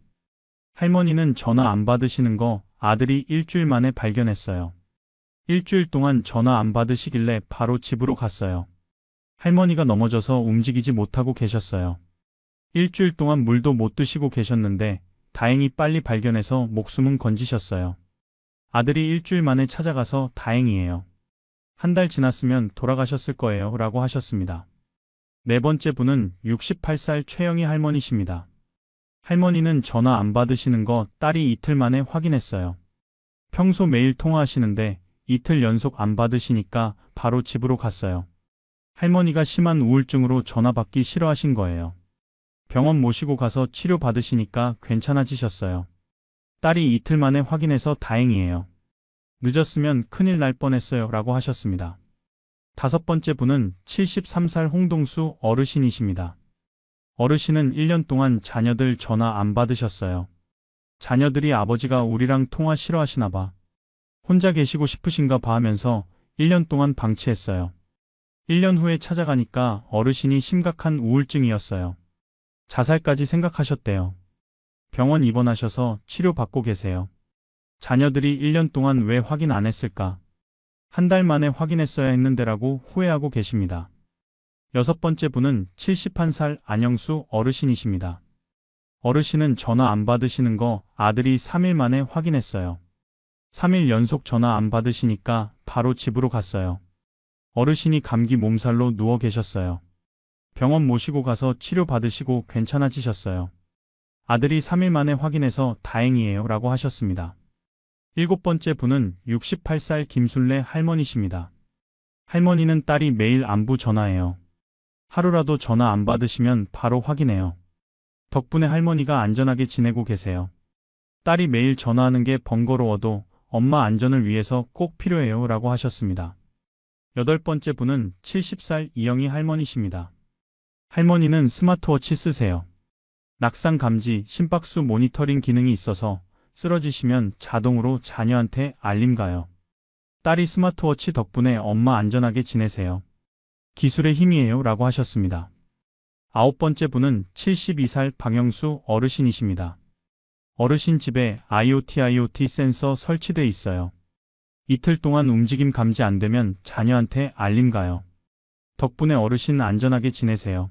할머니는 전화 안 받으시는 거 아들이 일주일 만에 발견했어요. 일주일 동안 전화 안 받으시길래 바로 집으로 갔어요. 할머니가 넘어져서 움직이지 못하고 계셨어요. 일주일 동안 물도 못 드시고 계셨는데 다행히 빨리 발견해서 목숨은 건지셨어요. 아들이 일주일 만에 찾아가서 다행이에요. 한 달 지났으면 돌아가셨을 거예요 라고 하셨습니다. 네 번째 분은 68살 최영희 할머니십니다. 할머니는 전화 안 받으시는 거 딸이 이틀 만에 확인했어요. 평소 매일 통화하시는데 이틀 연속 안 받으시니까 바로 집으로 갔어요. 할머니가 심한 우울증으로 전화 받기 싫어하신 거예요. 병원 모시고 가서 치료 받으시니까 괜찮아지셨어요. 딸이 이틀 만에 확인해서 다행이에요. 늦었으면 큰일 날 뻔했어요 라고 하셨습니다. 다섯 번째 분은 73살 홍동수 어르신이십니다. 어르신은 1년 동안 자녀들 전화 안 받으셨어요. 자녀들이 아버지가 우리랑 통화 싫어하시나 봐. 혼자 계시고 싶으신가 봐 하면서 1년 동안 방치했어요. 1년 후에 찾아가니까 어르신이 심각한 우울증이었어요. 자살까지 생각하셨대요. 병원 입원하셔서 치료받고 계세요. 자녀들이 1년 동안 왜 확인 안 했을까? 한 달 만에 확인했어야 했는데라고 후회하고 계십니다. 여섯 번째 분은 71살 안영수 어르신이십니다. 어르신은 전화 안 받으시는 거 아들이 3일 만에 확인했어요. 3일 연속 전화 안 받으시니까 바로 집으로 갔어요. 어르신이 감기 몸살로 누워 계셨어요. 병원 모시고 가서 치료 받으시고 괜찮아지셨어요. 아들이 3일 만에 확인해서 다행이에요 라고 하셨습니다. 일곱 번째 분은 68살 김순례 할머니십니다. 할머니는 딸이 매일 안부 전화해요. 하루라도 전화 안 받으시면 바로 확인해요. 덕분에 할머니가 안전하게 지내고 계세요. 딸이 매일 전화하는 게 번거로워도 엄마 안전을 위해서 꼭 필요해요 라고 하셨습니다. 여덟 번째 분은 70살 이영희 할머니십니다. 할머니는 스마트워치 쓰세요. 낙상 감지, 심박수 모니터링 기능이 있어서 쓰러지시면 자동으로 자녀한테 알림 가요. 딸이 스마트워치 덕분에 엄마 안전하게 지내세요. 기술의 힘이에요 라고 하셨습니다. 아홉 번째 분은 72살 방영수 어르신이십니다. 어르신 집에 IoT 센서 설치돼 있어요. 이틀 동안 움직임 감지 안 되면 자녀한테 알림 가요. 덕분에 어르신 안전하게 지내세요.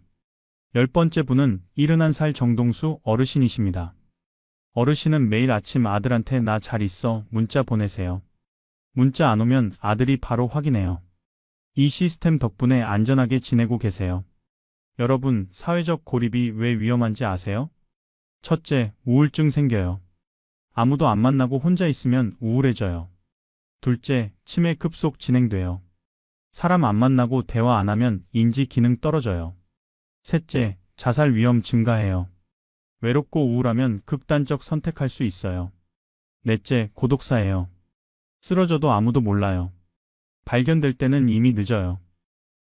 열 번째 분은 71살 정동수 어르신이십니다. 어르신은 매일 아침 아들한테 나 잘 있어 문자 보내세요. 문자 안 오면 아들이 바로 확인해요. 이 시스템 덕분에 안전하게 지내고 계세요. 여러분, 사회적 고립이 왜 위험한지 아세요? 첫째, 우울증 생겨요. 아무도 안 만나고 혼자 있으면 우울해져요. 둘째, 치매 급속 진행돼요. 사람 안 만나고 대화 안 하면 인지 기능 떨어져요. 셋째, 자살 위험 증가해요. 외롭고 우울하면 극단적 선택할 수 있어요. 넷째, 고독사예요. 쓰러져도 아무도 몰라요. 발견될 때는 이미 늦어요.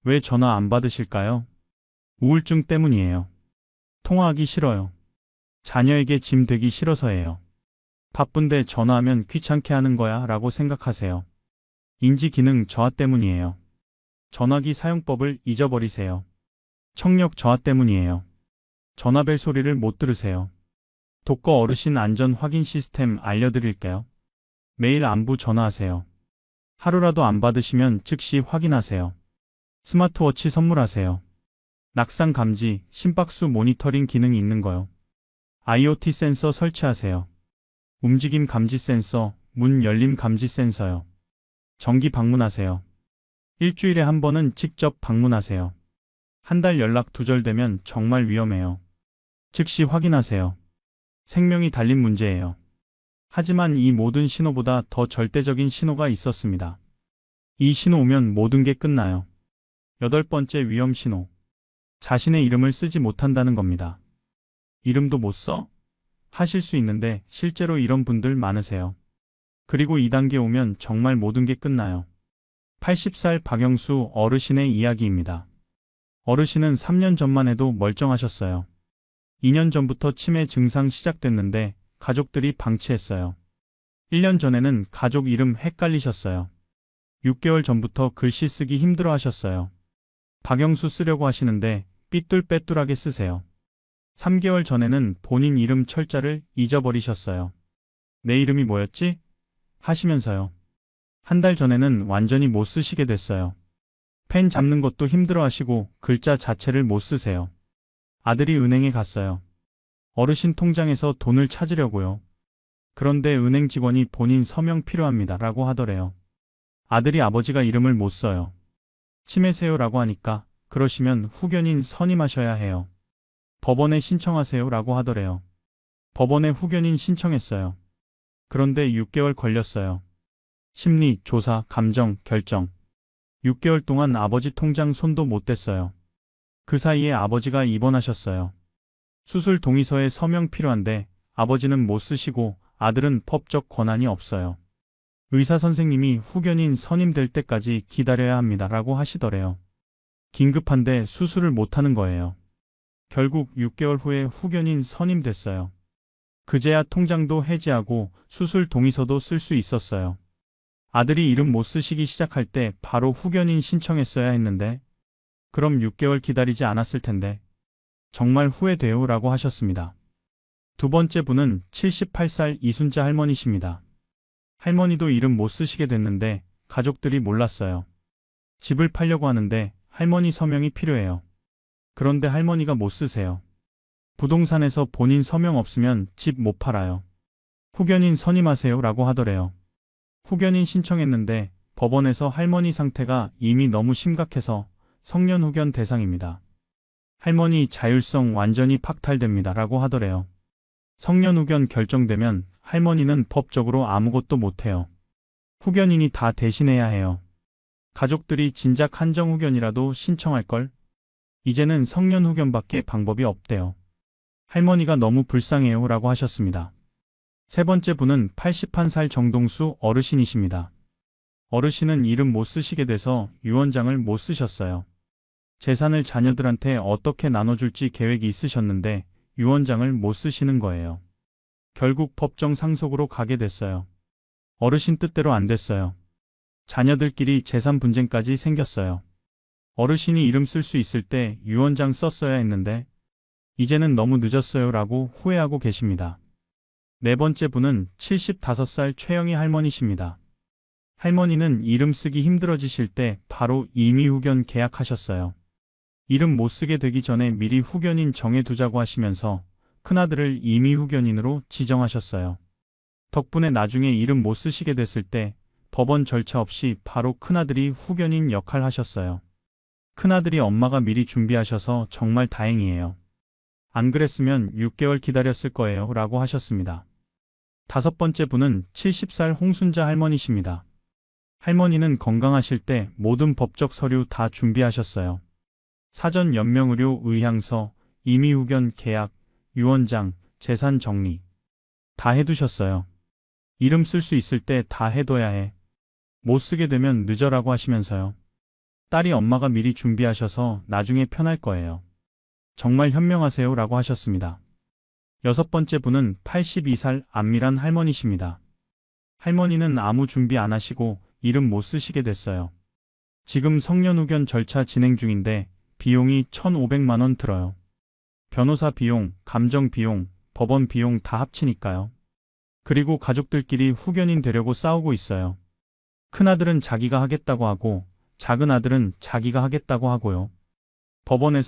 왜 전화 안 받으실까요? 우울증 때문이에요. 통화하기 싫어요. 자녀에게 짐 되기 싫어서예요. 바쁜데 전화하면 귀찮게 하는 거야 라고 생각하세요. 인지 기능 저하 때문이에요. 전화기 사용법을 잊어버리세요. 청력 저하 때문이에요. 전화벨 소리를 못 들으세요. 독거 어르신 안전 확인 시스템 알려드릴게요. 매일 안부 전화하세요. 하루라도 안 받으시면 즉시 확인하세요. 스마트워치 선물하세요. 낙상 감지, 심박수 모니터링 기능이 있는 거요. IoT 센서 설치하세요. 움직임 감지 센서, 문 열림 감지 센서요. 정기 방문하세요. 일주일에 한 번은 직접 방문하세요. 한 달 연락 두절되면 정말 위험해요. 즉시 확인하세요. 생명이 달린 문제예요. 하지만 이 모든 신호보다 더 절대적인 신호가 있었습니다. 이 신호 오면 모든 게 끝나요. 8번째 위험 신호. 자신의 이름을 쓰지 못한다는 겁니다. 이름도 못 써? 하실 수 있는데 실제로 이런 분들 많으세요. 그리고 2단계 오면 정말 모든 게 끝나요. 80살 박영수 어르신의 이야기입니다. 어르신은 3년 전만 해도 멀쩡하셨어요. 2년 전부터 치매 증상 시작됐는데 가족들이 방치했어요. 1년 전에는 가족 이름 헷갈리셨어요. 6개월 전부터 글씨 쓰기 힘들어 하셨어요. 박영수 쓰려고 하시는데 삐뚤빼뚤하게 쓰세요. 3개월 전에는 본인 이름 철자를 잊어버리셨어요. 내 이름이 뭐였지? 하시면서요. 한 달 전에는 완전히 못 쓰시게 됐어요. 펜 잡는 것도 힘들어 하시고 글자 자체를 못 쓰세요. 아들이 은행에 갔어요. 어르신 통장에서 돈을 찾으려고요. 그런데 은행 직원이 본인 서명 필요합니다 라고 하더래요. 아들이 아버지가 이름을 못 써요. 치매세요라고 하니까 그러시면 후견인 선임하셔야 해요. 법원에 신청하세요 라고 하더래요. 법원에 후견인 신청했어요. 그런데 6개월 걸렸어요. 심리, 조사, 감정, 결정. 6개월 동안 아버지 통장 손도 못 댔어요. 그 사이에 아버지가 입원하셨어요. 수술 동의서에 서명 필요한데 아버지는 못 쓰시고 아들은 법적 권한이 없어요. 의사 선생님이 후견인 선임될 때까지 기다려야 합니다 라고 하시더래요. 긴급한데 수술을 못하는 거예요. 결국 6개월 후에 후견인 선임됐어요. 그제야 통장도 해지하고 수술 동의서도 쓸 수 있었어요. 아들이 이름 못 쓰시기 시작할 때 바로 후견인 신청했어야 했는데 그럼 6개월 기다리지 않았을 텐데 정말 후회돼요 라고 하셨습니다. 두 번째 분은 78살 이순자 할머니십니다. 할머니도 이름 못 쓰시게 됐는데 가족들이 몰랐어요. 집을 팔려고 하는데 할머니 서명이 필요해요. 그런데 할머니가 못 쓰세요. 부동산에서 본인 서명 없으면 집 못 팔아요. 후견인 선임하세요 라고 하더래요. 후견인 신청했는데 법원에서 할머니 상태가 이미 너무 심각해서 성년 후견 대상입니다. 할머니 자율성 완전히 박탈됩니다 라고 하더래요. 성년 후견 결정되면 할머니는 법적으로 아무것도 못해요. 후견인이 다 대신해야 해요. 가족들이 진작 한정 후견이라도 신청할걸? 이제는 성년 후견밖에 방법이 없대요. 할머니가 너무 불쌍해요 라고 하셨습니다. 세 번째 분은 81살 정동수 어르신이십니다. 어르신은 이름 못 쓰시게 돼서 유언장을 못 쓰셨어요. 재산을 자녀들한테 어떻게 나눠줄지 계획이 있으셨는데 유언장을 못 쓰시는 거예요. 결국 법정 상속으로 가게 됐어요. 어르신 뜻대로 안 됐어요. 자녀들끼리 재산 분쟁까지 생겼어요. 어르신이 이름 쓸 수 있을 때 유언장 썼어야 했는데 이제는 너무 늦었어요 라고 후회하고 계십니다. 네 번째 분은 75살 최영희 할머니십니다. 할머니는 이름 쓰기 힘들어지실 때 바로 임의후견 계약하셨어요. 이름 못 쓰게 되기 전에 미리 후견인 정해두자고 하시면서 큰아들을 임의후견인으로 지정하셨어요. 덕분에 나중에 이름 못 쓰시게 됐을 때 법원 절차 없이 바로 큰아들이 후견인 역할 하셨어요. 큰아들이 엄마가 미리 준비하셔서 정말 다행이에요. 안 그랬으면 6개월 기다렸을 거예요 라고 하셨습니다. 다섯 번째 분은 70살 홍순자 할머니십니다. 할머니는 건강하실 때 모든 법적 서류 다 준비하셨어요. 사전 연명의료 의향서, 임의후견 계약, 유언장, 재산 정리 다 해두셨어요. 이름 쓸 수 있을 때 다 해둬야 해. 못 쓰게 되면 늦어라고 하시면서요. 딸이 엄마가 미리 준비하셔서 나중에 편할 거예요. 정말 현명하세요 라고 하셨습니다. 여섯 번째 분은 82살 안미란 할머니십니다. 할머니는 아무 준비 안 하시고 이름 못 쓰시게 됐어요. 지금 성년후견 절차 진행 중인데 비용이 1,500만 원 들어요. 변호사 비용, 감정 비용, 법원 비용 다 합치니까요. 그리고 가족들끼리 후견인 되려고 싸우고 있어요. 큰아들은 자기가 하겠다고 하고 작은 아들은 자기가 하겠다고 하고요. 법원에서